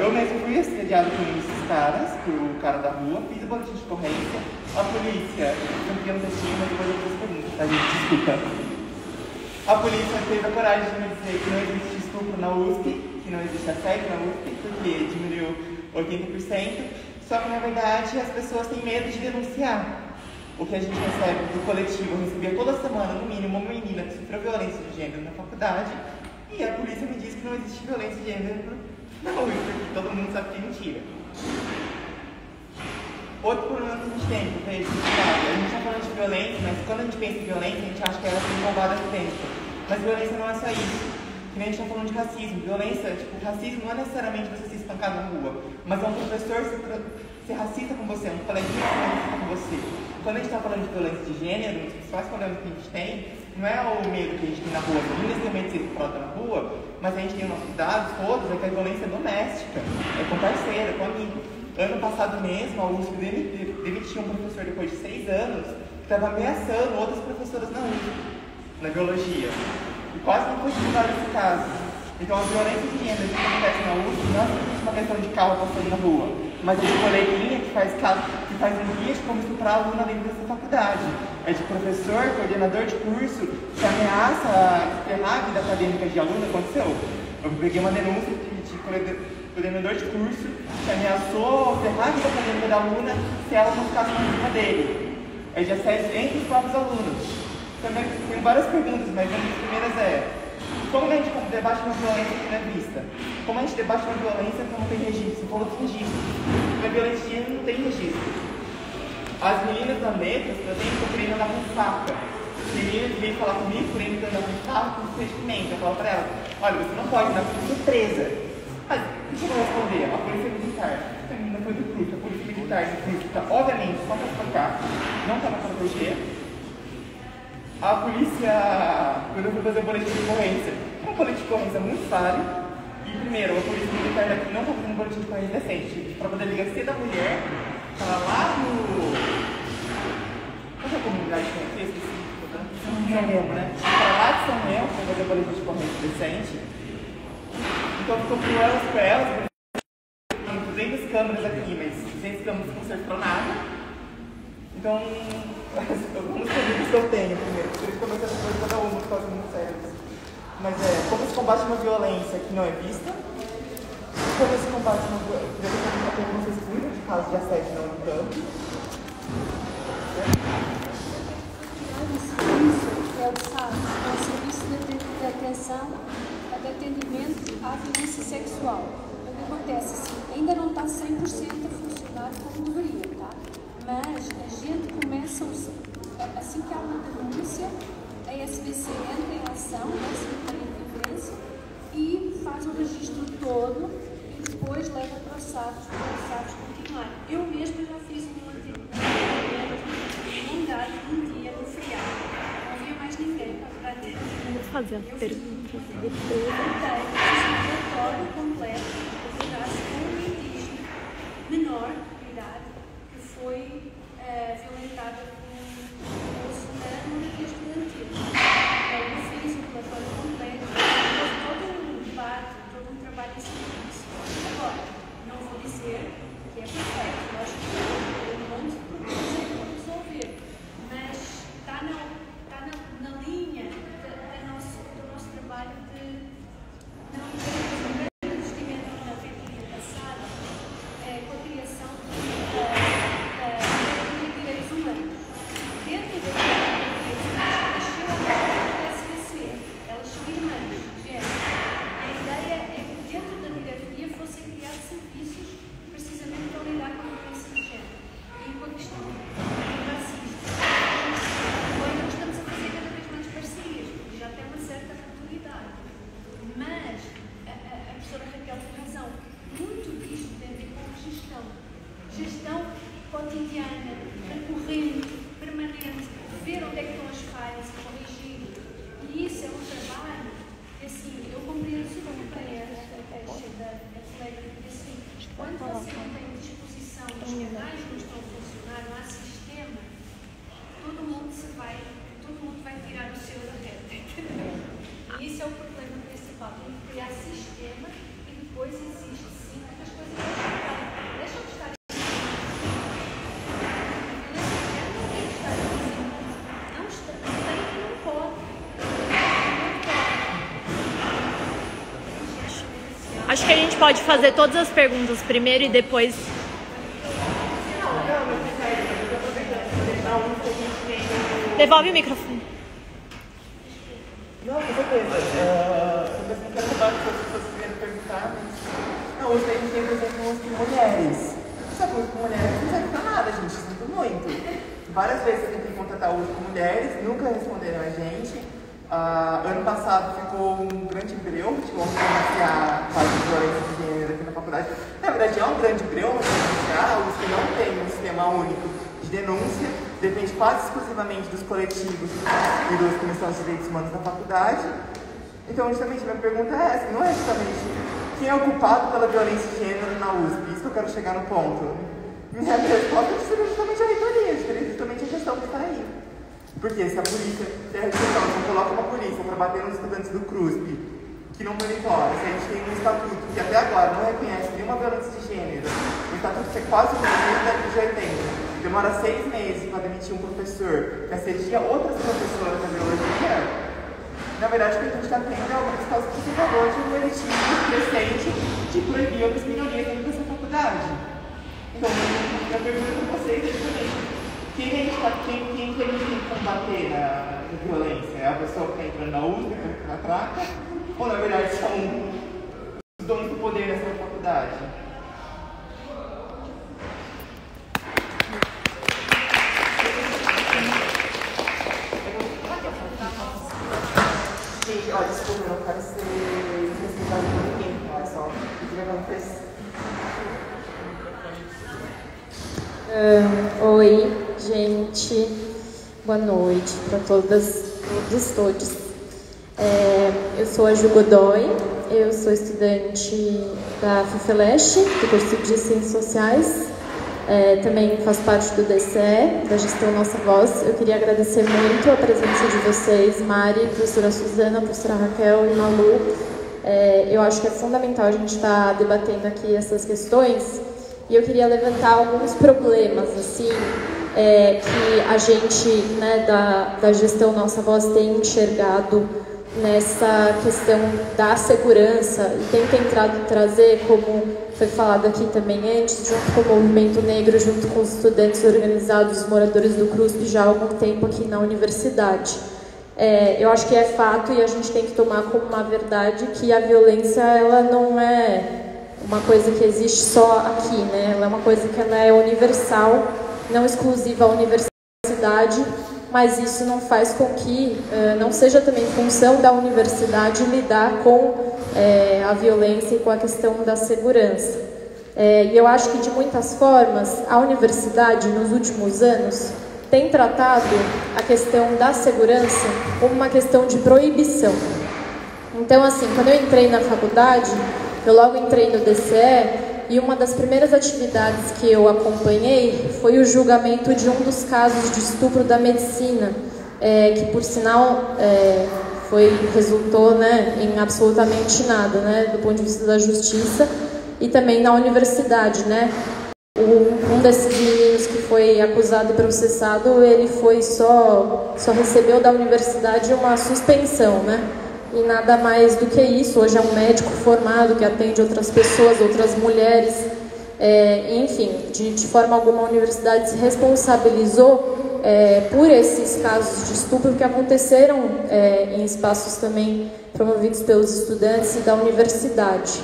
Eu mesmo fui assediado por um desses caras, por o cara da rua, fiz o boletim de ocorrência, a polícia, campeão da China, depois eu fiz perguntas, tá, gente? Desculpa. A polícia teve a coragem de me dizer que não existe estupro na USP, que não existe assédio na USP, porque diminuiu 80%, só que na verdade as pessoas têm medo de denunciar. O que a gente recebe do coletivo, eu recebia toda semana, no mínimo, uma menina que sofreu violência de gênero na faculdade, E a polícia me diz que não existe violência de gênero na USP, porque todo mundo sabe que é mentira. Outro problema que a gente tem, porque a gente está falando de violência, mas quando a gente pensa em violência, a gente acha que ela é englobada dentro. Mas violência não é só isso. Que nem a gente está falando de racismo. Violência, tipo, racismo não é necessariamente você ser espancado na rua, mas é um professor ser racista com você, um coleguinha ser racista com você. Quando a gente está falando de violência de gênero, um dos principais problemas que a gente tem, não é o medo que a gente tem na rua, não necessariamente ser frota na rua, mas a gente tem os nossos dados todos, é que a violência é doméstica, é com parceiro, é com amigo. Ano passado mesmo, a USP demitiu um professor depois de 6 anos que estava ameaçando outras professoras na USP, na biologia. E quase não foi divulgado esse caso. Então, a violência de gênero que acontece na USP não é simplesmente uma questão de carro passando na rua, mas é de coleguinha que faz um guia de como estuprar aluno dentro dessa faculdade. É de professor, coordenador de curso, que ameaça ferrar a vida acadêmica de aluno. Aconteceu. Eu peguei uma denúncia de coordenador de curso que ameaçou ferrar a vida acadêmica da aluna se ela não ficasse na cima dele. É de assédio entre os próprios alunos. Também tem várias perguntas, mas uma das primeiras é: como a gente debate uma violência que não é vista? Como a gente debate uma violência que não tem registro? Você falou dos registros. A violência de gênero não tem registro. As meninas da letras, eu estou querendo andar com faca. As meninas veio falar comigo, querendo andar com faca, com procedimento. Eu falo para ela: olha, você não pode andar com surpresa. Mas o que eu vou responder? A polícia militar. A menina foi do CRUSP, a polícia militar está, obviamente, só para espancar, não está para proteger. A polícia, quando eu fui fazer o boletim de ocorrência, é um boletim de ocorrência muito falho. E primeiro, a polícia militar daqui não está fazendo um boletim de ocorrência decente. Para poder delegacia da mulher, estava lá no... Qual é a comunidade que eu esqueci? São Remo, né? Estava lá de São Remo para fazer o boletim de ocorrência decente. Então ficou com elas, 200 câmeras aqui, mas 200 câmeras não consertou nada. Então, alguns pedidos que eu tenho primeiro, por isso que eu comecei a fazer cada uma, por causa muito sérias. Mas como se combate uma violência que não é vista, como se combate uma violência que não se exclui de casos de assédio não no campo. É o SAD, é o Serviço de Atenção de Atendimento à Violência Sexual. O que acontece assim, ainda não está 100% a funcionar como deveria, tá? Mas a gente começa, assim que há uma denúncia, a SBC entra em ação, a Secretaria de Vivência, e faz o registro todo e depois leva para os SADs, para os SADs continuar. Eu mesma já fiz um lugar um dia no feriado. Não havia mais ninguém para atender. Vou fazer a pergunta depois. Eu fiz um relatório completo de caso com um indígena menor de idade que foi violentada por um moço na monarquia estudantil. Eu fiz um relatório completo, houve todo um debate, todo um trabalho em cima disso. Agora, não vou dizer que é perfeito, nós temos um monte de problemas para resolver, mas está na linha do nosso trabalho de não termos um grande investimento na década passada com a criação de direitos humanos. Dentro da direitos humanos, nasceu a SBC, elas são irmãs, gêmeas. A ideia é que dentro da diretoria fossem criados serviços precisamente para lidar com a violência de género e com a questão do racismo. Agora nós estamos a fazer cada vez mais parcerias, porque já tem uma certa maturidade. Mas a professora Raquel tem razão, muito disto tem a ver com gestão cotidiana, recorrente, permanente, ver onde é que estão as falhas e corrigir. E isso é um trabalho que, assim, eu compreendo bem a queixa da colega que assim, quando você não tem disposição, os canais não estão a funcionar, não há sistema, todo mundo vai tirar o seu da reta. E esse é o problema principal. Tem que criar sistema e depois existe sim que as coisas deixam de estar. Não está, não pode. Acho que a gente pode fazer todas as perguntas primeiro e depois. Devolve o microfone. Não, com certeza. mulheres. Só que com mulheres não serve pra nada, gente, sinto muito. Várias vezes eu tentei contatar o USP com mulheres, nunca responderam a gente. Ano passado ficou um grande breu de como denunciar a violência de gênero aqui na faculdade. Na verdade, é um grande breu, mas denunciar, o USP não tem um sistema único de denúncia, depende quase exclusivamente dos coletivos e dos comissões de direitos humanos da faculdade. Então, justamente, minha pergunta é essa, não é justamente quem é o culpado pela violência de gênero na USP, isso que eu quero chegar no ponto. Minha resposta seria justamente a reitoria, seria justamente a questão que está aí. Porque se a polícia, se a reitoria não coloca uma polícia para bater nos estudantes do CRUSP, que não monitora, se a gente tem um estatuto que até agora não reconhece nenhuma violência de gênero, um estatuto que é quase como desde a década de 80, demora 6 meses para demitir um professor que assedia outras professoras da biologia, na verdade o que a gente está tendo é alguns casos conservadores de um elitismo crescente de proibir outras minorias dentro dessa faculdade. Então, eu pergunto para vocês justamente, quem a gente tem que combater na violência? É a pessoa que está entrando na USP, que na traca? Ou na verdade são os donos do poder nessa faculdade? Gente, ó, desculpa, eu não quero ser respeitado por ninguém, olha só. O que acontece? Oi, gente. Boa noite para todas, todos. Eu sou a Ju Godoy, eu sou estudante da FUFELESH, do curso de Ciências Sociais. Também faço parte do DCE, da Gestão Nossa Voz. Eu queria agradecer muito a presença de vocês, Mari, professora Suzana, professora Raquel e Malu. Eu acho que é fundamental a gente estar debatendo aqui essas questões. E eu queria levantar alguns problemas, assim, que a gente, né, da Gestão Nossa Voz tem enxergado nessa questão da segurança e tem tentado trazer, como foi falado aqui também antes, junto com o movimento negro, junto com os estudantes organizados, os moradores do CRUSP, já há algum tempo aqui na universidade. Eu acho que é fato e a gente tem que tomar como uma verdade que a violência, ela não é uma coisa que existe só aqui, né? Ela é uma coisa que ela é universal, não exclusiva à universidade, mas isso não faz com que não seja também função da universidade lidar com a violência e com a questão da segurança. E eu acho que, de muitas formas, a universidade, nos últimos anos, tem tratado a questão da segurança como uma questão de proibição. Então, assim, quando eu entrei na faculdade, eu logo entrei no DCE e uma das primeiras atividades que eu acompanhei foi o julgamento de um dos casos de estupro da medicina, que, por sinal, resultou, né, em absolutamente nada, né, do ponto de vista da justiça e também na universidade, né. Um desses meninos que foi acusado e processado, ele só recebeu da universidade uma suspensão, né. E nada mais do que isso. Hoje é um médico formado que atende outras pessoas, outras mulheres. Enfim, de forma alguma a universidade se responsabilizou por esses casos de estupro que aconteceram em espaços também promovidos pelos estudantes e da universidade.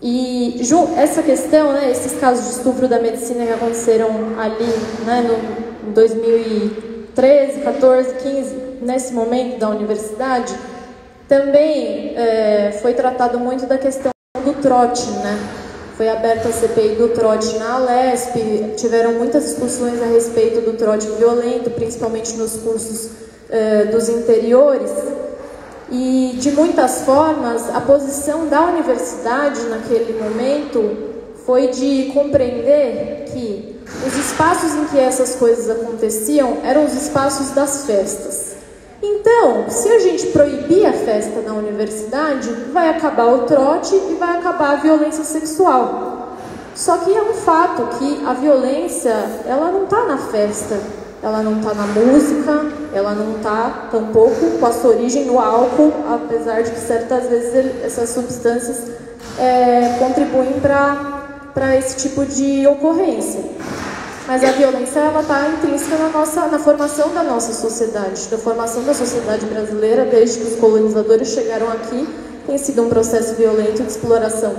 E essa questão, né, esses casos de estupro da medicina que aconteceram ali, né, no 2013, 14, 15, nesse momento da universidade, também foi tratado muito da questão do trote, né? Foi aberta a CPI do trote na Alesp, tiveram muitas discussões a respeito do trote violento, principalmente nos cursos dos interiores. E, de muitas formas, a posição da universidade naquele momento foi de compreender que os espaços em que essas coisas aconteciam eram os espaços das festas. Então, se a gente proibir a festa na universidade, vai acabar o trote e vai acabar a violência sexual. Só que é um fato que a violência, ela não está na festa, ela não está na música, ela não está tampouco com a sua origem no álcool, apesar de que certas vezes essas substâncias contribuem para esse tipo de ocorrência. Mas a violência, ela está intrínseca na formação da nossa sociedade, da formação da sociedade brasileira, desde que os colonizadores chegaram aqui, tem sido um processo violento de exploração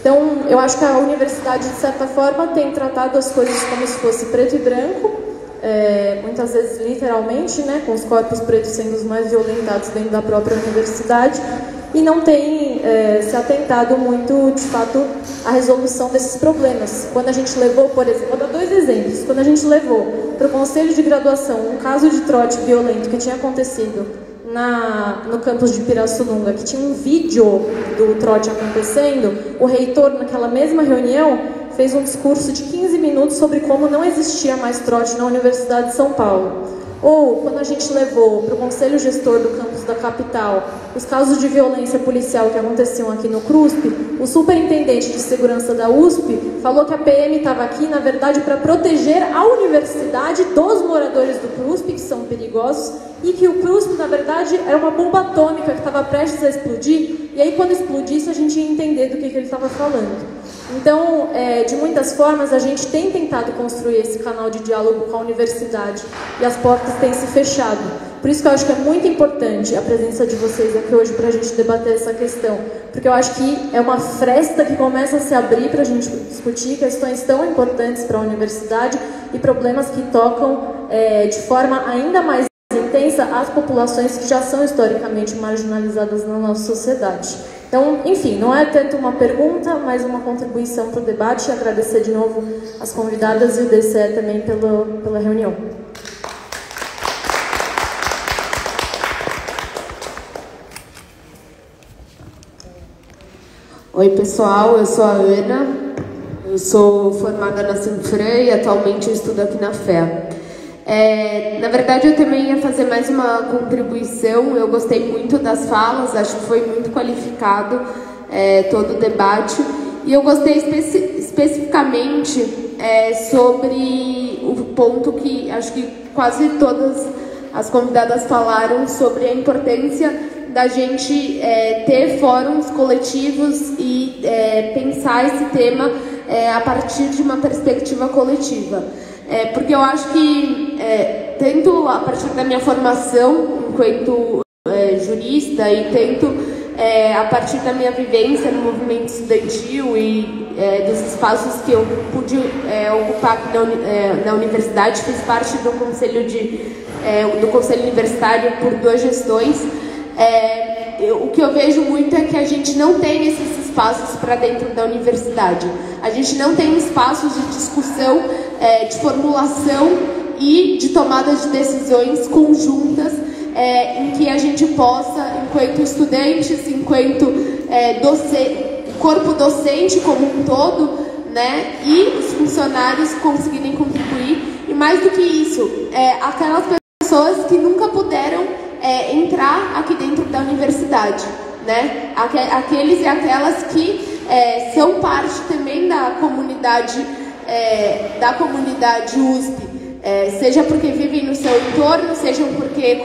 Então, eu acho que a universidade, de certa forma, tem tratado as coisas como se fosse preto e branco, muitas vezes literalmente, né, com os corpos pretos sendo os mais violentados dentro da própria universidade, e não tem se atentado muito, de fato, à resolução desses problemas. Quando a gente levou, por exemplo, vou dar 2 exemplos. Quando a gente levou para o Conselho de Graduação um caso de trote violento que tinha acontecido no campus de Pirassununga, que tinha um vídeo do trote acontecendo, o reitor, naquela mesma reunião, fez um discurso de 15 minutos sobre como não existia mais trote na Universidade de São Paulo. Ou, quando a gente levou para o Conselho Gestor do campus da capital os casos de violência policial que aconteciam aqui no CRUSP, o superintendente de segurança da USP falou que a PM estava aqui, na verdade, para proteger a universidade dos moradores do CRUSP, que são perigosos, e que o CRUSP, na verdade, era uma bomba atômica que estava prestes a explodir, e aí, quando explodisse, a gente ia entender do que ele estava falando. Então, de muitas formas, a gente tem tentado construir esse canal de diálogo com a universidade e as portas têm se fechado. Por isso que eu acho que é muito importante a presença de vocês aqui hoje para a gente debater essa questão, porque eu acho que é uma fresta que começa a se abrir para a gente discutir questões tão importantes para a universidade e problemas que tocam de forma ainda mais intensa as populações que já são historicamente marginalizadas na nossa sociedade. Então, enfim, não é tanto uma pergunta, mas uma contribuição para o debate. Agradecer de novo as convidadas e o DCE também pela reunião. Oi, pessoal, eu sou a Ana, eu sou formada na Sinfran e atualmente eu estudo aqui na FEA. Na verdade, eu também ia fazer mais uma contribuição. Eu gostei muito das falas, acho que foi muito qualificado todo o debate. E eu gostei especificamente sobre o ponto que acho que quase todas as convidadas falaram sobre a importância da gente ter fóruns coletivos e pensar esse tema a partir de uma perspectiva coletiva. Porque eu acho que, tanto a partir da minha formação enquanto jurista e tanto a partir da minha vivência no movimento estudantil e dos espaços que eu pude ocupar aqui na universidade, fiz parte do conselho universitário por 2 gestões, o que eu vejo muito é que a gente não tem esses espaços para dentro da universidade. A gente não tem espaços de discussão, de formulação e de tomada de decisões conjuntas, em que a gente possa, enquanto estudantes, enquanto corpo docente como um todo, né, e os funcionários conseguirem contribuir. E mais do que isso, aquelas pessoas que nunca puderam entrar aqui dentro da universidade, né? Aqueles e aquelas que são parte também da comunidade USP, seja porque vivem no seu entorno, seja porque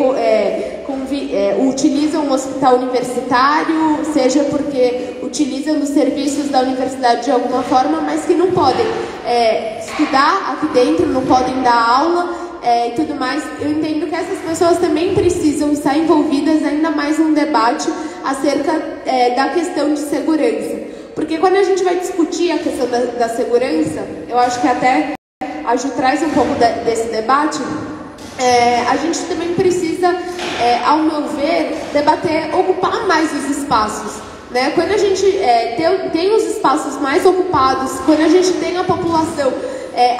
utilizam um hospital universitário, seja porque utilizam os serviços da universidade de alguma forma, mas que não podem estudar aqui dentro, não podem dar aula, e tudo mais. Eu entendo que essas pessoas também precisam estar envolvidas ainda mais num debate acerca da questão de segurança. Porque quando a gente vai discutir a questão da segurança, eu acho que até a Ju traz um pouco desse debate, a gente também precisa, ao meu ver, debater, ocupar mais os espaços. Né? Quando a gente tem os espaços mais ocupados, quando a gente tem a população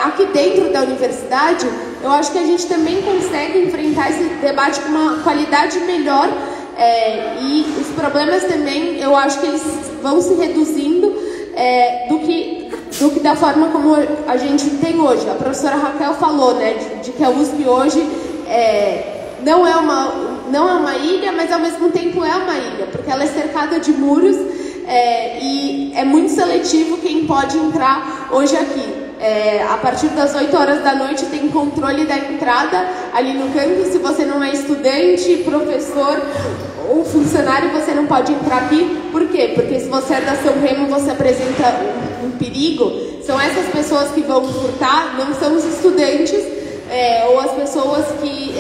aqui dentro da universidade, eu acho que a gente também consegue enfrentar esse debate com uma qualidade melhor, e os problemas também, eu acho que eles vão se reduzindo do que da forma como a gente tem hoje. A professora Raquel falou, né, de que a USP hoje não é uma ilha, mas ao mesmo tempo é uma ilha, porque ela é cercada de muros, e é muito seletivo quem pode entrar hoje aqui. A partir das 8 horas da noite tem controle da entrada ali no campus. Se você não é estudante, professor ou funcionário, você não pode entrar aqui. Por quê? Porque se você é da São Remo, você apresenta um perigo. São essas pessoas que vão furtar, não são os estudantes, ou as pessoas que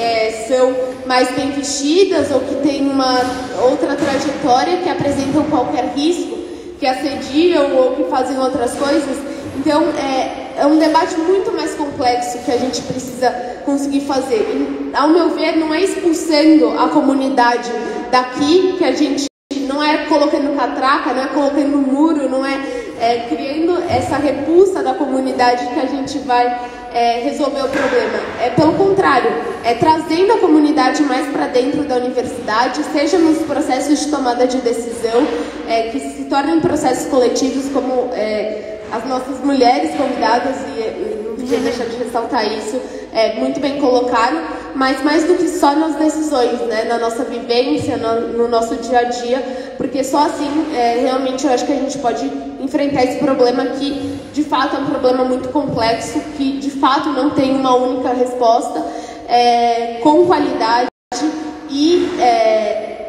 são mais bem vestidas ou que têm uma outra trajetória que apresentam qualquer risco. que assediam ou que fazem outras coisas. Então, é um debate muito mais complexo que a gente precisa conseguir fazer. E, ao meu ver, não é expulsando a comunidade daqui, que a gente não é colocando catraca, não é colocando muro, não é criando essa repulsa da comunidade que a gente vai resolver o problema. Pelo contrário, trazendo a comunidade mais para dentro da universidade, seja nos processos de tomada de decisão, que se tornem processos coletivos, como as nossas mulheres convidadas, e não podia deixar de ressaltar isso, muito bem colocado, mas mais do que só nas decisões, né, na nossa vivência, no nosso dia a dia, porque só assim, realmente, eu acho que a gente pode enfrentar esse problema que, de fato, é um problema muito complexo, que, de fato, não tem uma única resposta, com qualidade e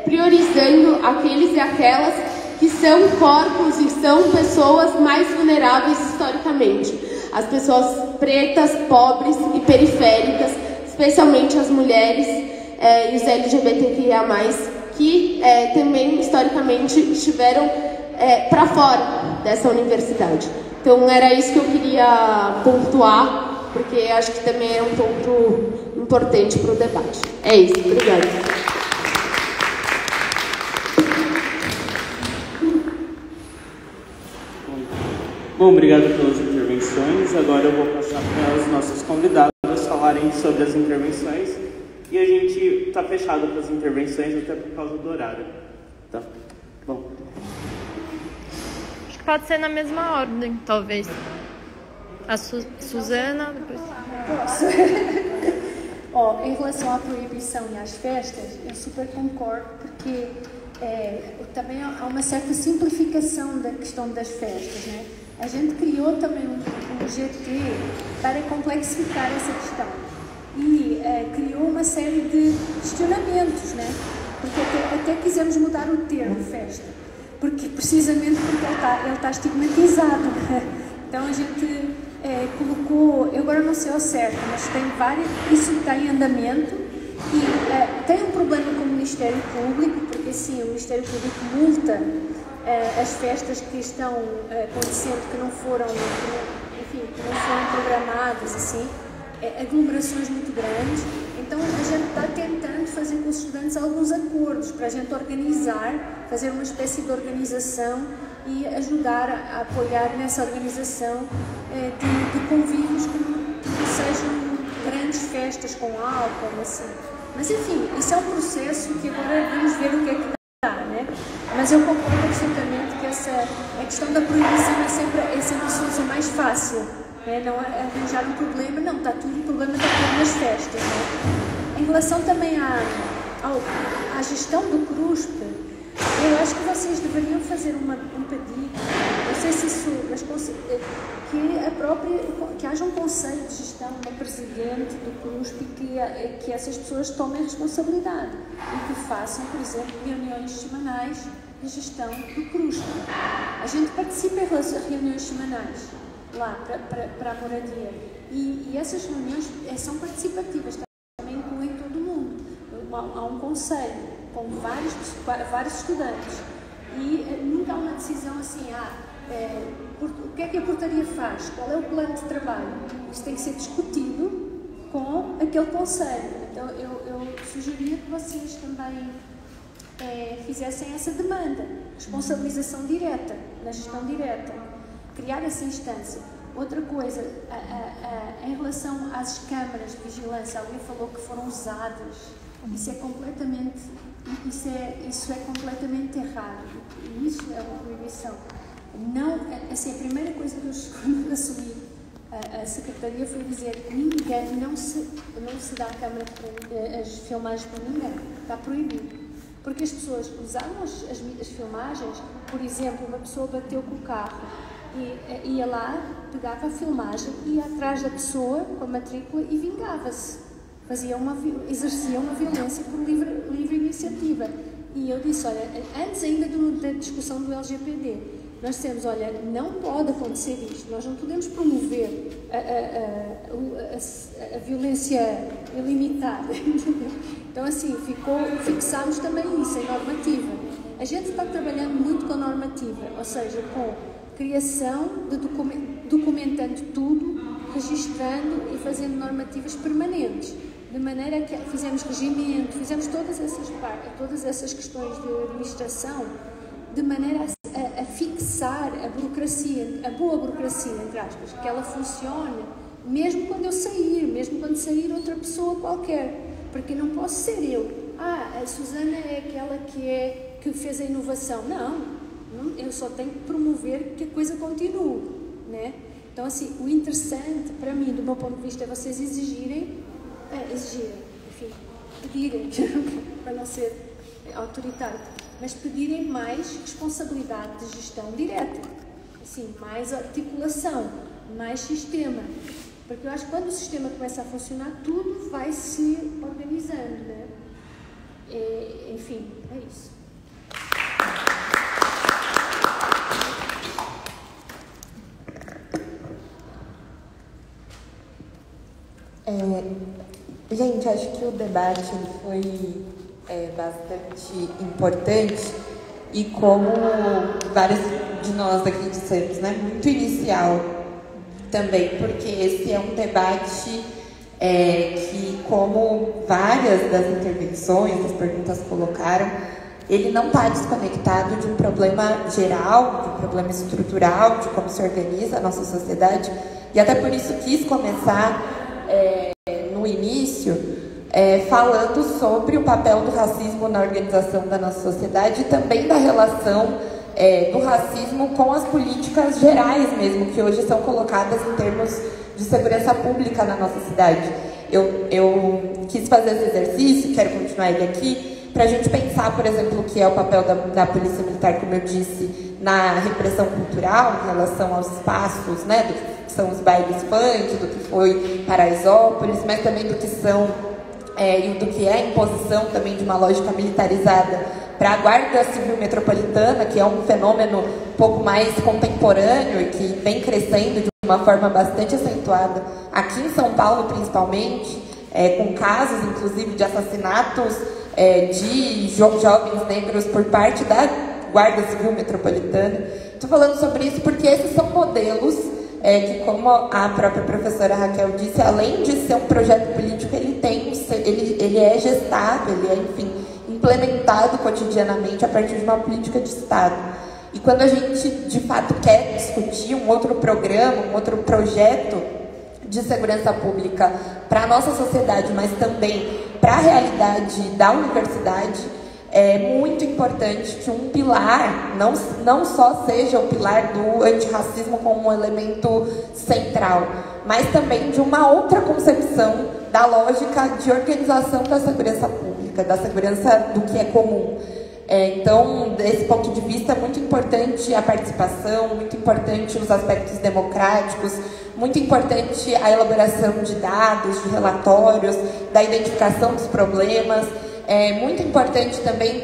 priorizando aqueles e aquelas que são corpos e são pessoas mais vulneráveis historicamente. As pessoas pretas, pobres e periféricas, especialmente as mulheres e os LGBTQIA+, que também historicamente estiveram para fora dessa universidade. Então era isso que eu queria pontuar, porque acho que também é um ponto importante para o debate. É isso, obrigada. Bom, obrigado pelas intervenções. Agora eu vou passar para os nossos convidados falarem sobre as intervenções. E a gente está fechado para as intervenções até por causa do horário. Tá? Bom. Acho que pode ser na mesma ordem, talvez. A Suzana, depois... Em relação à proibição e às festas, eu super concordo, porque também há uma certa simplificação da questão das festas, né? A gente criou também um GT para complexificar essa questão e criou uma série de questionamentos, né? Porque até quisemos mudar o termo festa, precisamente porque ele está estigmatizado. Então a gente colocou, eu agora não sei ao certo, mas tem vários, isso está em andamento e tem um problema com o Ministério Público, porque sim, o Ministério Público multa as festas que estão acontecendo, que não foram programadas, assim, aglomerações muito grandes. Então a gente está tentando fazer com os estudantes alguns acordos para a gente organizar, fazer uma espécie de organização e ajudar a apoiar nessa organização de convívios que não sejam grandes festas com álcool, assim. Mas enfim, isso é um processo que agora vamos ver o que é que dá, né? Mas eu concordo absolutamente que a questão da proibição é sempre a solução mais fácil, né? Não arranjar um problema, não, está tudo, o problema está tudo nas festas, né? Em relação também à gestão do CRUSP, eu acho que vocês deveriam fazer um pedido, não sei se isso, mas que haja um conselho de gestão, uma presidente do CRUSP, que essas pessoas tomem responsabilidade e que façam, por exemplo, reuniões semanais de gestão do CRUSP. A gente participa em reuniões semanais lá para a moradia e essas reuniões são participativas, também incluem todo mundo. Há um conselho com vários estudantes e nunca há uma decisão assim, o que é que a portaria faz? Qual é o plano de trabalho? Isso tem que ser discutido com aquele conselho. Então eu sugeria que vocês também fizessem essa demanda, responsabilização direta, na gestão direta, criar essa instância. Outra coisa, em relação às câmaras de vigilância, alguém falou que foram usadas. Isso é completamente errado. E isso é uma proibição. Não, assim, a primeira coisa que eu assumi a Secretaria foi dizer que ninguém, não se dá a câmara, as filmagens para ninguém. Está proibido. Porque as pessoas usavam as filmagens, por exemplo, uma pessoa bateu com o carro e ia lá, pegava a filmagem, ia atrás da pessoa com a matrícula e vingava-se. Exercia uma violência por livre iniciativa. E eu disse, olha, antes ainda da discussão do LGPD, nós dissemos, olha, não pode acontecer isto, nós não podemos promover a violência ilimitada. Então, assim, fixámos também isso em normativa. A gente está trabalhando muito com a normativa, ou seja, com criação de documentando tudo, registrando e fazendo normativas permanentes, de maneira que fizemos regimento, fizemos todas essas questões de administração, de maneira a fixar a burocracia, a boa burocracia, entre aspas, que ela funcione, mesmo quando eu sair, mesmo quando sair outra pessoa qualquer, porque não posso ser eu. A Susana é aquela que fez a inovação. Não, eu só tenho que promover que a coisa continue, né? Então, assim, o interessante, para mim, do meu ponto de vista, é vocês exigirem, enfim, pedirem, para não ser autoritário, mas pedirem mais responsabilidade de gestão direta, assim, mais articulação, mais sistema, porque eu acho que quando o sistema começa a funcionar, tudo vai se organizando, né? Enfim, é isso. Gente, acho que o debate foi bastante importante e, como vários de nós aqui dissemos, né, muito inicial também, porque esse é um debate que, como várias das intervenções, das perguntas colocaram, ele não está desconectado de um problema geral, de um problema estrutural, de como se organiza a nossa sociedade, e até por isso quis começar no início, falando sobre o papel do racismo na organização da nossa sociedade e também da relação do racismo com as políticas gerais mesmo, que hoje são colocadas em termos de segurança pública na nossa cidade. Eu quis fazer esse exercício, quero continuar ele aqui, para a gente pensar, por exemplo, o que é o papel da Polícia Militar, como eu disse, na repressão cultural, em relação aos espaços, né, do que são os bailes funk, do que foi Paraisópolis, mas também do que são e do que é a imposição também de uma lógica militarizada para a Guarda Civil Metropolitana, que é um fenômeno um pouco mais contemporâneo e que vem crescendo de uma forma bastante acentuada aqui em São Paulo, principalmente, com casos, inclusive, de assassinatos de jovens negros por parte da Guarda Civil Metropolitana. Estou falando sobre isso porque esses são modelos que, como a própria professora Raquel disse, além de ser um projeto político, ele é gestado, ele é, enfim, implementado cotidianamente a partir de uma política de Estado. E quando a gente, de fato, quer discutir um outro programa, um outro projeto de segurança pública para a nossa sociedade, mas também para a realidade da universidade, é muito importante que um pilar não só seja o pilar do antirracismo como um elemento central, mas também de uma outra concepção da lógica de organização da segurança pública, da segurança do que é comum. Então, desse ponto de vista, é muito importante a participação, muito importante os aspectos democráticos, muito importante a elaboração de dados, de relatórios, da identificação dos problemas. É muito importante também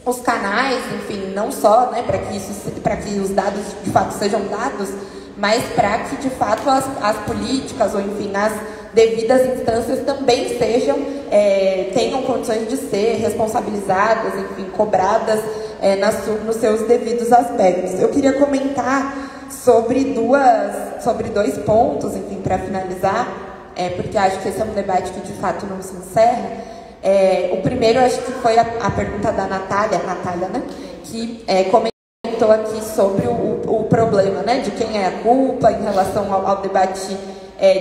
os canais, enfim, não só, né, para que os dados de fato sejam dados, mas para que de fato as políticas ou enfim as devidas instâncias também tenham condições de ser responsabilizadas, enfim, cobradas nos seus devidos aspectos. Eu queria comentar sobre dois pontos, enfim, para finalizar, porque acho que esse é um debate que de fato não se encerra. O primeiro, acho que foi a pergunta da Natália, né, que comentou aqui sobre o problema, né, de quem é a culpa em relação ao debate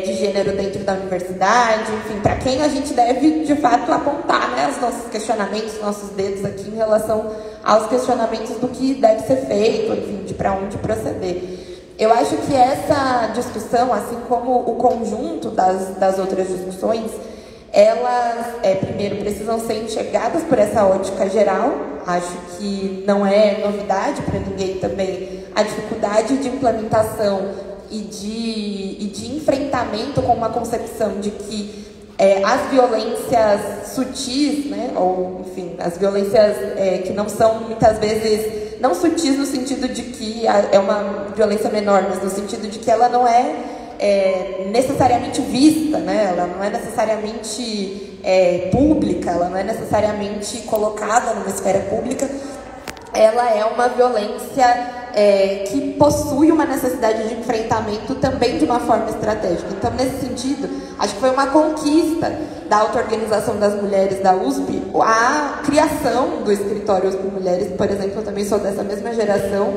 de gênero dentro da universidade, enfim, para quem a gente deve, de fato, apontar, né, os nossos questionamentos, os nossos dedos aqui em relação aos questionamentos do que deve ser feito, enfim, de para onde proceder. Eu acho que essa discussão, assim como o conjunto das outras discussões, elas, primeiro, precisam ser enxergadas por essa ótica geral. Acho que não é novidade para ninguém também a dificuldade de implementação e de enfrentamento com uma concepção de que as violências sutis, né, ou, enfim, as violências que não são, muitas vezes, não sutis no sentido de que é uma violência menor, mas no sentido de que ela não é necessariamente vista, né? Ela não é necessariamente pública, ela não é necessariamente colocada numa esfera pública. ela é uma violência que possui uma necessidade de enfrentamento também de uma forma estratégica. Então, nesse sentido, acho que foi uma conquista da auto-organização das mulheres da USP a criação do escritório USP Mulheres. Por exemplo, eu também sou dessa mesma geração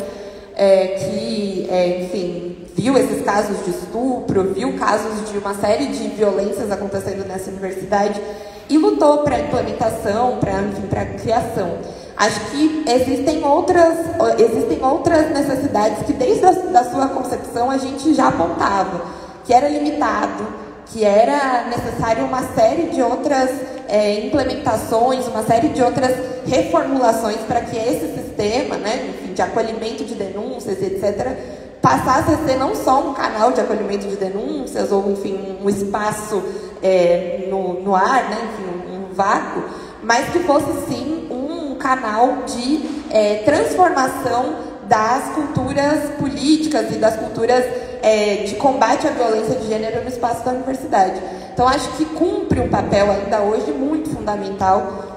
enfim, viu esses casos de estupro, viu casos de uma série de violências acontecendo nessa universidade e lutou para a implementação, para a criação. Acho que existem outras necessidades que desde a sua concepção a gente já apontava, que era limitado, que era necessário uma série de outras implementações, uma série de outras reformulações para que esse sistema, né, enfim, de acolhimento de denúncias, etc., passasse a ser não só um canal de acolhimento de denúncias ou, enfim, um espaço no ar, né, enfim, um vácuo, mas que fosse, sim, um canal de transformação das culturas políticas e das culturas de combate à violência de gênero no espaço da universidade. Então, acho que cumpre um papel ainda hoje muito fundamental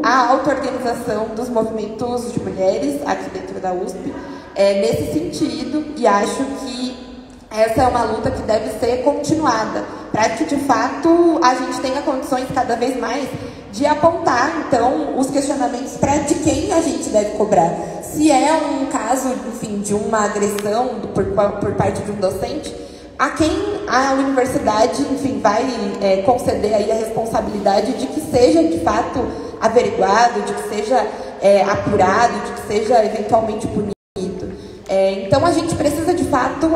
a auto-organização dos movimentos de mulheres aqui dentro da USP, nesse sentido, e acho que essa é uma luta que deve ser continuada, para que, de fato, a gente tenha condições cada vez mais de apontar, então, os questionamentos para de quem a gente deve cobrar. Se é um caso, enfim, de uma agressão por parte de um docente, a quem a universidade, enfim, vai conceder aí a responsabilidade de que seja, de fato, averiguado, de que seja apurado, de que seja eventualmente punido. Então, a gente precisa, de fato,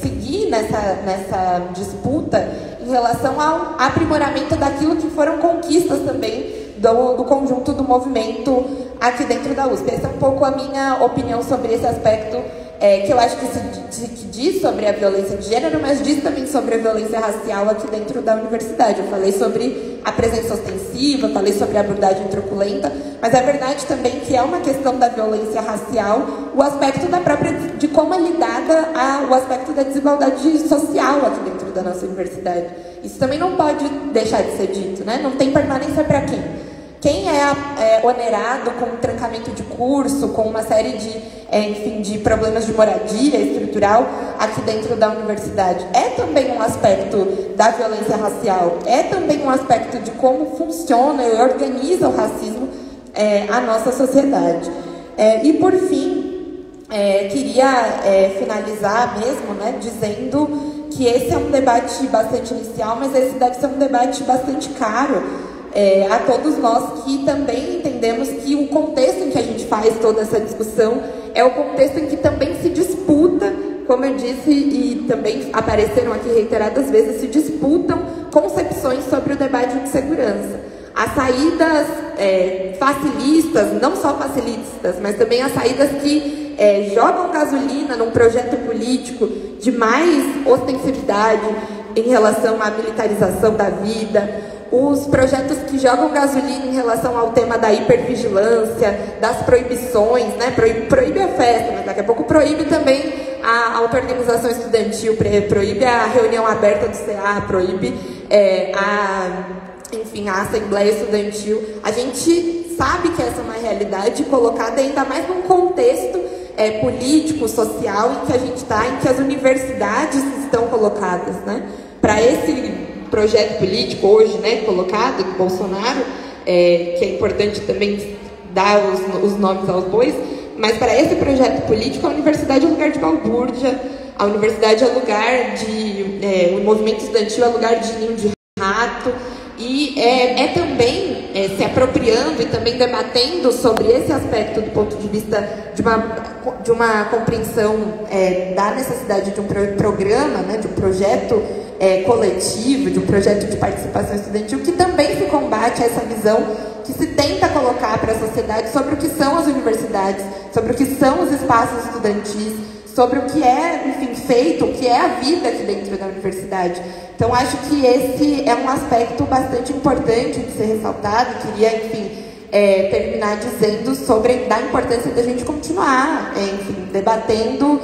seguir nessa disputa em relação ao aprimoramento daquilo que foram conquistas também do conjunto do movimento aqui dentro da USP. Essa é um pouco a minha opinião sobre esse aspecto, que eu acho que diz sobre a violência de gênero, mas diz também sobre a violência racial aqui dentro da universidade. Eu falei sobre a presença ostensiva, falei sobre a abordagem truculenta, mas é verdade também que é uma questão da violência racial, o aspecto de como é lidada o aspecto da desigualdade social aqui dentro da nossa universidade. Isso também não pode deixar de ser dito, né? Não tem permanência para quem? Quem é onerado com um trancamento de curso, com uma série de problemas de moradia estrutural aqui dentro da universidade? É também um aspecto da violência racial, é também um aspecto de como funciona e organiza o racismo a nossa sociedade. E, por fim, queria finalizar mesmo, né, dizendo que esse é um debate bastante inicial, mas esse deve ser um debate bastante caro a todos nós que também entendemos que o contexto em que a gente faz toda essa discussão é o contexto em que também se disputa, como eu disse, e também apareceram aqui reiteradas vezes, se disputam concepções sobre o debate de segurança. As saídas facilistas, não só facilistas, mas também as saídas que jogam gasolina num projeto político de mais ostensividade em relação à militarização da vida, os projetos que jogam gasolina em relação ao tema da hipervigilância, das proibições, né? Proíbe a festa, mas daqui a pouco proíbe também a auto-organização estudantil, proíbe a reunião aberta do CA, proíbe a Assembleia Estudantil. A gente sabe que essa é uma realidade colocada ainda mais num contexto político, social, em que a gente está, em que as universidades estão colocadas, né? Para esse projeto político hoje, né, colocado em Bolsonaro, que é importante também dar os nomes aos bois, mas para esse projeto político a universidade é lugar de balbúrdia, a universidade é lugar o movimento estudantil é lugar de ninho de rato, e também se apropriando e também debatendo sobre esse aspecto do ponto de vista de uma compreensão da necessidade de um programa, né, de um projeto coletivo, de um projeto de participação estudantil, que também se combate essa visão que se tenta colocar para a sociedade sobre o que são as universidades, sobre o que são os espaços estudantis, sobre o que é, enfim, feito, o que é a vida aqui dentro da universidade. Então, acho que esse é um aspecto bastante importante de ser ressaltado. Queria, enfim, terminar dizendo sobre a importância da gente continuar, enfim, debatendo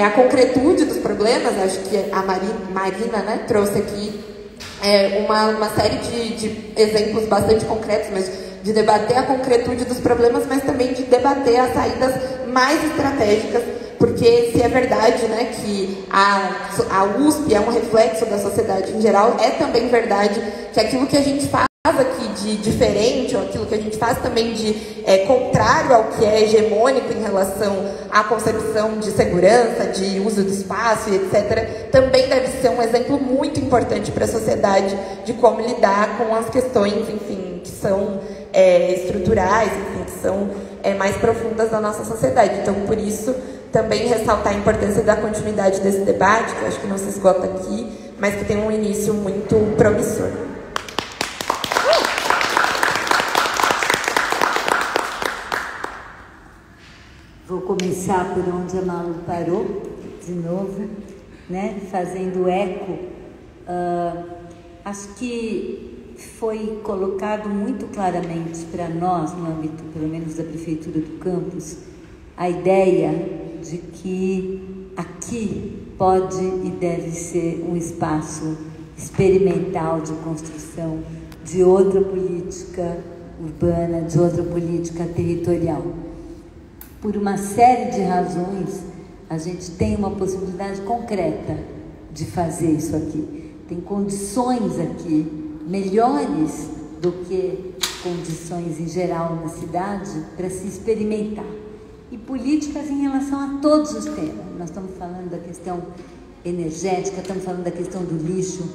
a concretude dos problemas. Acho que a Marina, né, trouxe aqui uma série de exemplos bastante concretos, mas de debater a concretude dos problemas, mas também de debater as saídas mais estratégicas, porque se é verdade, né, que a USP é um reflexo da sociedade em geral, é também verdade que aquilo que a gente faz aqui de diferente, ou aquilo que a gente faz também de contrário ao que é hegemônico em relação à concepção de segurança, de uso do espaço e etc., também deve ser um exemplo muito importante para a sociedade de como lidar com as questões, enfim, que são estruturais, enfim, que são mais profundas da nossa sociedade. Então, por isso, também ressaltar a importância da continuidade desse debate, que eu acho que não se esgota aqui, mas que tem um início muito promissor. Vou começar por onde a Malu parou, de novo, né? Fazendo eco. Acho que foi colocado muito claramente para nós, no âmbito, pelo menos, da Prefeitura do Campus, a ideia de que aqui pode e deve ser um espaço experimental de construção de outra política urbana, de outra política territorial. Por uma série de razões, a gente tem uma possibilidade concreta de fazer isso aqui. Tem condições aqui melhores do que condições em geral na cidade para se experimentar. E políticas em relação a todos os temas. Nós estamos falando da questão energética, estamos falando da questão do lixo.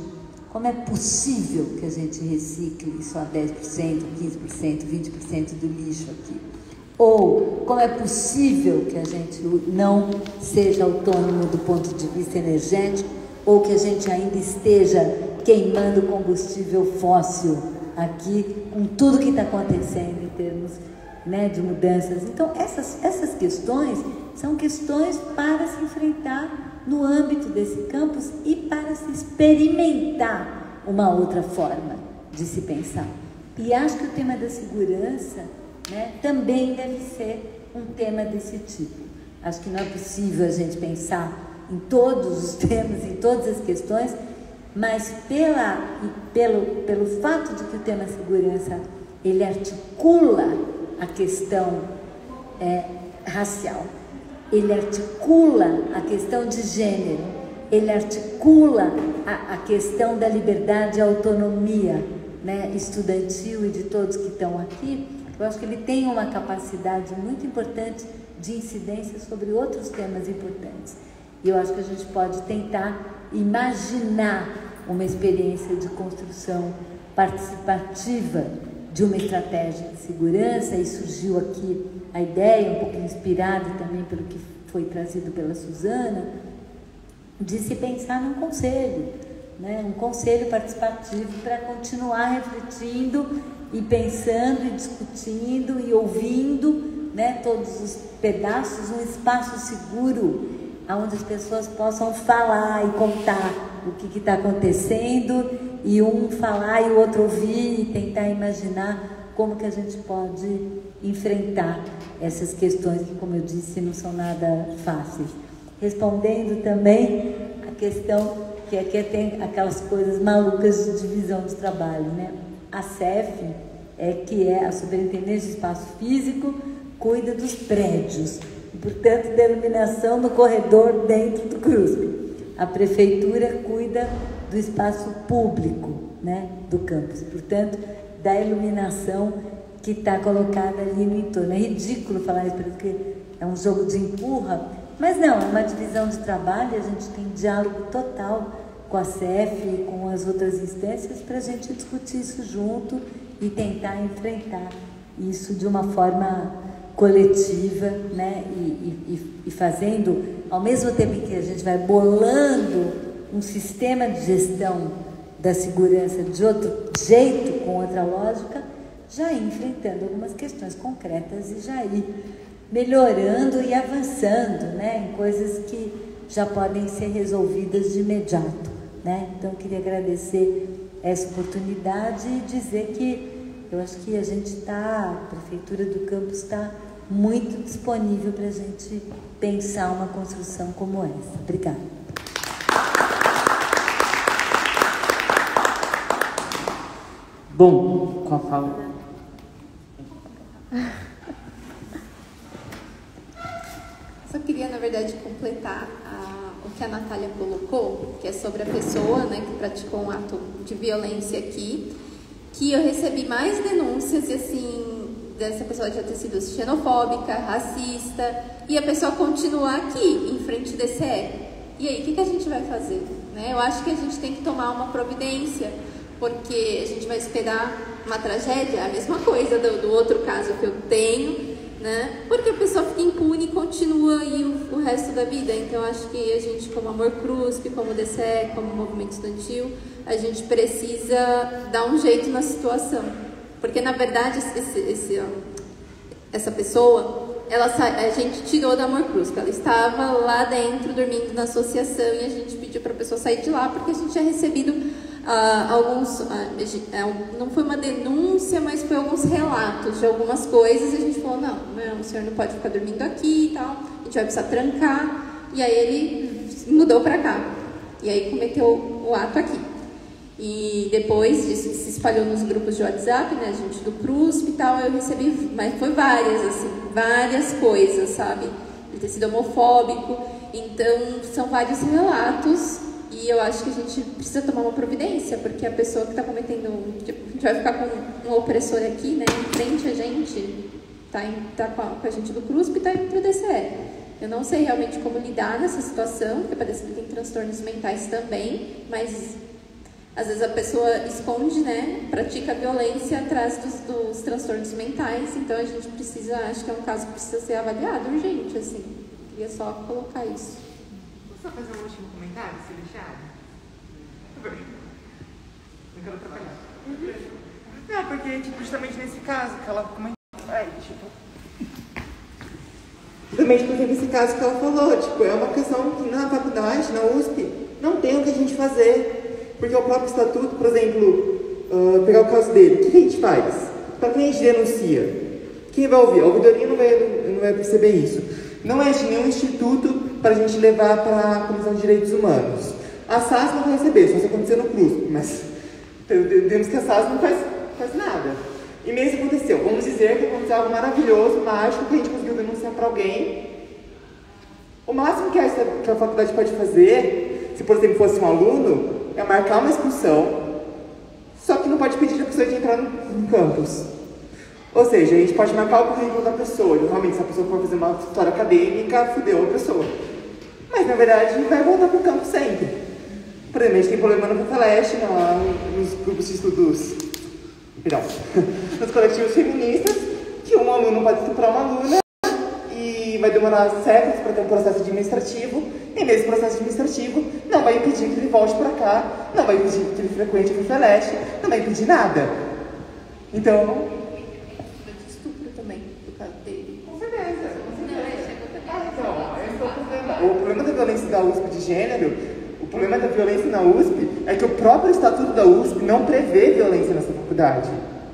Como é possível que a gente recicle só 10%, 15%, 20% do lixo aqui? Ou como é possível que a gente não seja autônomo do ponto de vista energético, ou que a gente ainda esteja queimando combustível fóssil aqui, com tudo que está acontecendo em termos, né, de mudanças. Então, essas questões são questões para se enfrentar no âmbito desse campus e para se experimentar uma outra forma de se pensar. E acho que o tema da segurança, né, também deve ser um tema desse tipo. Acho que não é possível a gente pensar em todos os temas, em todas as questões, mas pelo fato de que o tema segurança, ele articula a questão racial, ele articula a questão de gênero, ele articula a questão da liberdade e autonomia, né, estudantil e de todos que estão aqui. Eu acho que ele tem uma capacidade muito importante de incidência sobre outros temas importantes. E eu acho que a gente pode tentar imaginar uma experiência de construção participativa de uma estratégia de segurança, e surgiu aqui a ideia, um pouco inspirada também pelo que foi trazido pela Suzana, de se pensar num conselho, né? Um conselho participativo para continuar refletindo e pensando e discutindo e ouvindo, né, todos os pedaços, um espaço seguro onde as pessoas possam falar e contar o que está acontecendo, e um falar e o outro ouvir e tentar imaginar como que a gente pode enfrentar essas questões que, como eu disse, não são nada fáceis. Respondendo também a questão que aqui tem aquelas coisas malucas de divisão de trabalho, né? A CEF, que é a Superintendência de Espaço Físico, cuida dos prédios, e, portanto, da iluminação no corredor dentro do CRUSP. A Prefeitura cuida do espaço público, né, do campus, portanto, da iluminação que está colocada ali no entorno. É ridículo falar isso, porque é um jogo de empurra, mas não, é uma divisão de trabalho, a gente tem diálogo total com a CEF e com as outras instâncias para a gente discutir isso junto e tentar enfrentar isso de uma forma coletiva, né? E fazendo, ao mesmo tempo que a gente vai bolando um sistema de gestão da segurança de outro jeito, com outra lógica, já ir enfrentando algumas questões concretas e já ir melhorando e avançando, né, em coisas que já podem ser resolvidas de imediato, né? Então, eu queria agradecer essa oportunidade e dizer que eu acho que a gente está, a Prefeitura do Campus está muito disponível para a gente pensar uma construção como essa. Obrigada. Bom, com a fala Só queria, na verdade, completar o que a Natália colocou, que é sobre a pessoa, né, que praticou um ato de violência aqui, que eu recebi mais denúncias, e assim, dessa pessoa já ter sido xenofóbica, racista, e a pessoa continua aqui, em frente do DCE. E aí, o que a gente vai fazer? Né? Eu acho que a gente tem que tomar uma providência, porque a gente vai esperar uma tragédia, a mesma coisa do outro caso que eu tenho, né? Porque a pessoa fica impune e continua aí o resto da vida. Então, eu acho que a gente, como Amor CRUSP, como DCE, como movimento estudantil, a gente precisa dar um jeito na situação. Porque, na verdade, essa pessoa, a gente tirou da Amor CRUSP. Ela estava lá dentro, dormindo na associação, e a gente pediu para a pessoa sair de lá, porque a gente tinha recebido não foi uma denúncia, mas foi alguns relatos de algumas coisas, e a gente falou, não, o senhor não pode ficar dormindo aqui e tal, a gente vai precisar trancar. E aí ele mudou para cá, e aí cometeu o ato aqui. E depois disso se espalhou nos grupos de WhatsApp, né, gente do CRUSP e tal, eu recebi, mas foi várias coisas, sabe? Ele ter sido homofóbico, então são vários relatos. E eu acho que a gente precisa tomar uma providência, porque a pessoa que está cometendo... a gente vai ficar com um opressor aqui, né, em frente a gente, tá com a gente do CRUSP e está indo para o DCE. Eu não sei realmente como lidar nessa situação, porque parece que tem transtornos mentais também, mas às vezes a pessoa esconde, né, pratica violência atrás dos transtornos mentais, então a gente precisa, acho que é um caso que precisa ser avaliado urgente, assim. Queria só colocar isso. Só fazer um último comentário, se deixar? Não quero atrapalhar. Não, porque, tipo, justamente nesse caso que ela comentou. Justamente porque nesse caso que ela falou, tipo, é uma questão que na faculdade, na USP, não tem o que a gente fazer. Porque o próprio estatuto, por exemplo, pegar o caso dele, o que a gente faz? Para quem a gente denuncia? Quem vai ouvir? A ouvidoria não vai perceber isso. Não é de nenhum instituto para a gente levar para a Comissão de Direitos Humanos. A SAS não vai receber, só se acontecer no CRUSP, mas temos que a SAS não faz nada. E mesmo aconteceu, vamos dizer que aconteceu algo maravilhoso, mágico, que a gente conseguiu denunciar para alguém. O máximo que a faculdade pode fazer, se por exemplo fosse um aluno, é marcar uma expulsão, só que não pode pedir a pessoa de entrar no campus. Ou seja, a gente pode marcar o currículo da pessoa, e realmente se a pessoa for fazer uma história acadêmica, fudeu a pessoa. Mas, na verdade, vai voltar para o campo sempre. Por exemplo, a gente tem problema no FEFELESH, nos grupos de estudos, nos coletivos feministas, que um aluno pode estuprar uma aluna e vai demorar séculos para ter um processo administrativo, e nesse processo administrativo não vai impedir que ele volte para cá, não vai impedir que ele frequente o FEFELESH, não vai impedir nada. Então... O problema da violência da USP de gênero, o problema da violência na USP é que o próprio estatuto da USP não prevê violência nessa faculdade.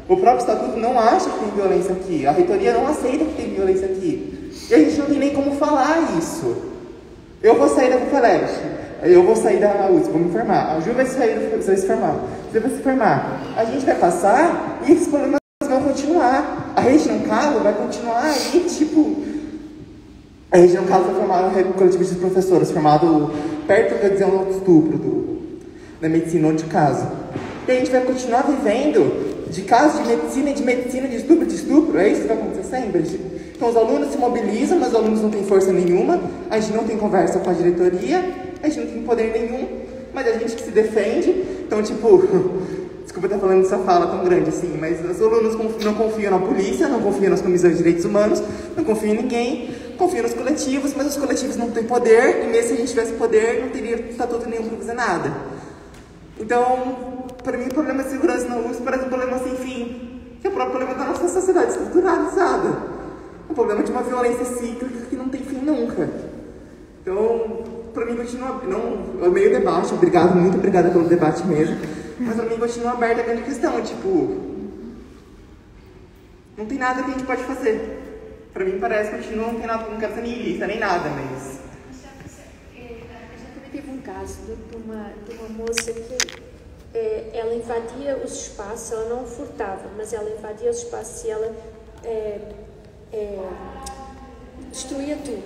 O próprio estatuto não acha que tem violência aqui. A reitoria não aceita que tem violência aqui. E a gente não tem nem como falar isso. Eu vou sair da FEFELESH, eu vou sair da USP, vou me formar. A Ju vai se formar. Você vai se formar. A gente vai passar e esses problemas vão continuar. A rede não cala vai continuar aí, tipo... A gente, no caso, foi formado no coletivo de professoras, formado perto da divisão do estupro, da medicina, ou de caso. E a gente vai continuar vivendo de casos de medicina, de estupro, é isso que vai acontecer sempre. Então, os alunos se mobilizam, mas os alunos não têm força nenhuma, a gente não tem conversa com a diretoria, a gente não tem poder nenhum, mas a gente que se defende. Então, tipo, desculpa estar falando dessa fala tão grande assim, mas os alunos não confiam na polícia, não confiam nas comissões de direitos humanos, não confiam em ninguém, confiam nos coletivos, mas os coletivos não têm poder, e mesmo se a gente tivesse poder, não teria estatuto nenhum para fazer nada. Então, para mim, o problema de segurança na USP parece um problema sem fim, que é o próprio problema da nossa sociedade estruturalizada. Um problema de uma violência cíclica que não tem fim nunca. Então, para mim, continua... É meio debate, muito obrigada pelo debate mesmo, mas para mim continua aberta a grande questão, tipo... Não tem nada que a gente pode fazer. Para mim parece que continua, não tem nada, não quero ser niilista, nem nada, mas... Já também teve um caso de uma moça que ela invadia os espaços, ela não furtava, mas ela invadia os espaços e ela destruía tudo.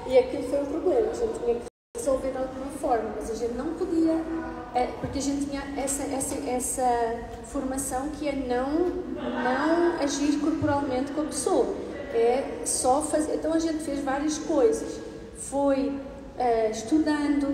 E aquilo foi um problema, a gente tinha que resolver de alguma forma, mas a gente não podia, porque a gente tinha essa formação que é não agir corporalmente com a pessoa, é só fazer. Então a gente fez várias coisas, foi estudando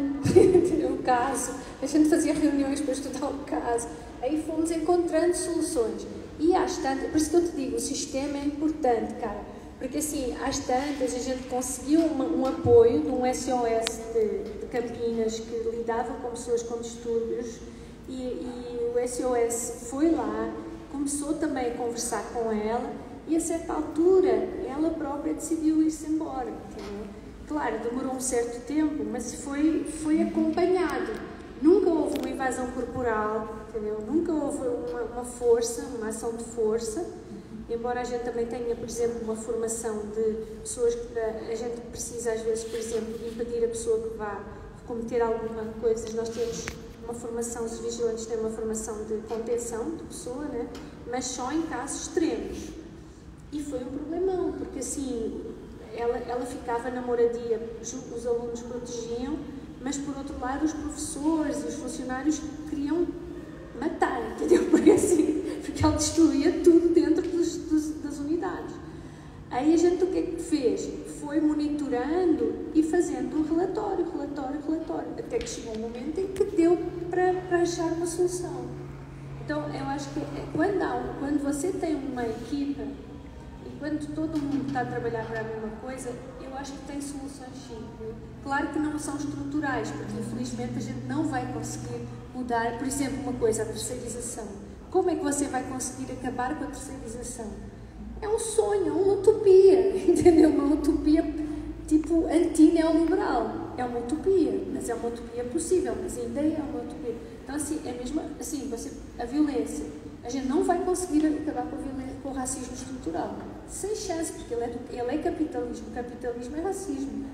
o caso, a gente fazia reuniões para estudar o caso, aí fomos encontrando soluções. E às tantas, por isso que eu te digo, o sistema é importante, cara, porque assim, às tantas a gente conseguiu um apoio de um SOS de Campinas que lidava com pessoas com distúrbios e o SOS foi lá, começou também a conversar com ela e a certa altura ela própria decidiu ir-se embora, entendeu? Claro, demorou um certo tempo, mas foi acompanhado. Nunca houve uma invasão corporal, entendeu? Nunca houve uma força, uma ação de força. Embora a gente também tenha, por exemplo, uma formação de pessoas que a gente precisa às vezes, por exemplo, de impedir a pessoa que vá cometer alguma coisa. Nós temos uma formação, os vigilantes têm uma formação de contenção de pessoa, né? Mas só em casos extremos. E foi um problemão, porque assim, ela ficava na moradia, os alunos protegiam, mas por outro lado os professores e os funcionários queriam matar, entendeu? Porque ela destruía tudo dentro das unidades. Aí a gente o que é que fez? Foi monitorando e fazendo um relatório, até que chegou um momento em que deu para achar uma solução. Então eu acho que quando você tem uma equipa e quando todo mundo está a trabalhar para a mesma coisa, eu acho que tem soluções sim. Claro que não são estruturais, porque infelizmente a gente não vai conseguir mudar, por exemplo, uma coisa, a terceirização. Como é que você vai conseguir acabar com a terceirização? É um sonho, é uma utopia, entendeu? Uma utopia tipo anti-neoliberal. É uma utopia, mas é uma utopia possível, mas ainda é uma utopia. Então assim, é mesmo assim, a violência. A gente não vai conseguir acabar com a violência, com o racismo estrutural. Sem chance, porque ele é capitalismo. Capitalismo é racismo.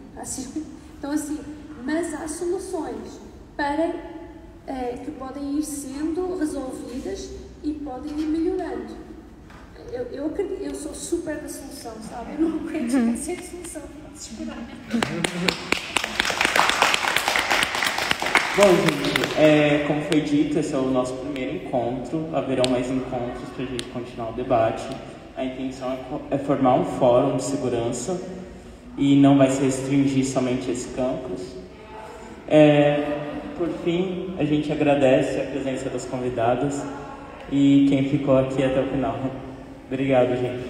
Então assim, mas há soluções para que podem ir sendo resolvidas e podem ir melhorando. Eu acredito, eu sou super da solução, sabe? Eu não aguento sem solução, desesperar. Bom, gente, como foi dito, esse é o nosso primeiro encontro. Haverão mais encontros para a gente continuar o debate. A intenção é formar um fórum de segurança e não vai se restringir somente a esse campus. Por fim, a gente agradece a presença das convidadas e quem ficou aqui até o final. Obrigado, gente.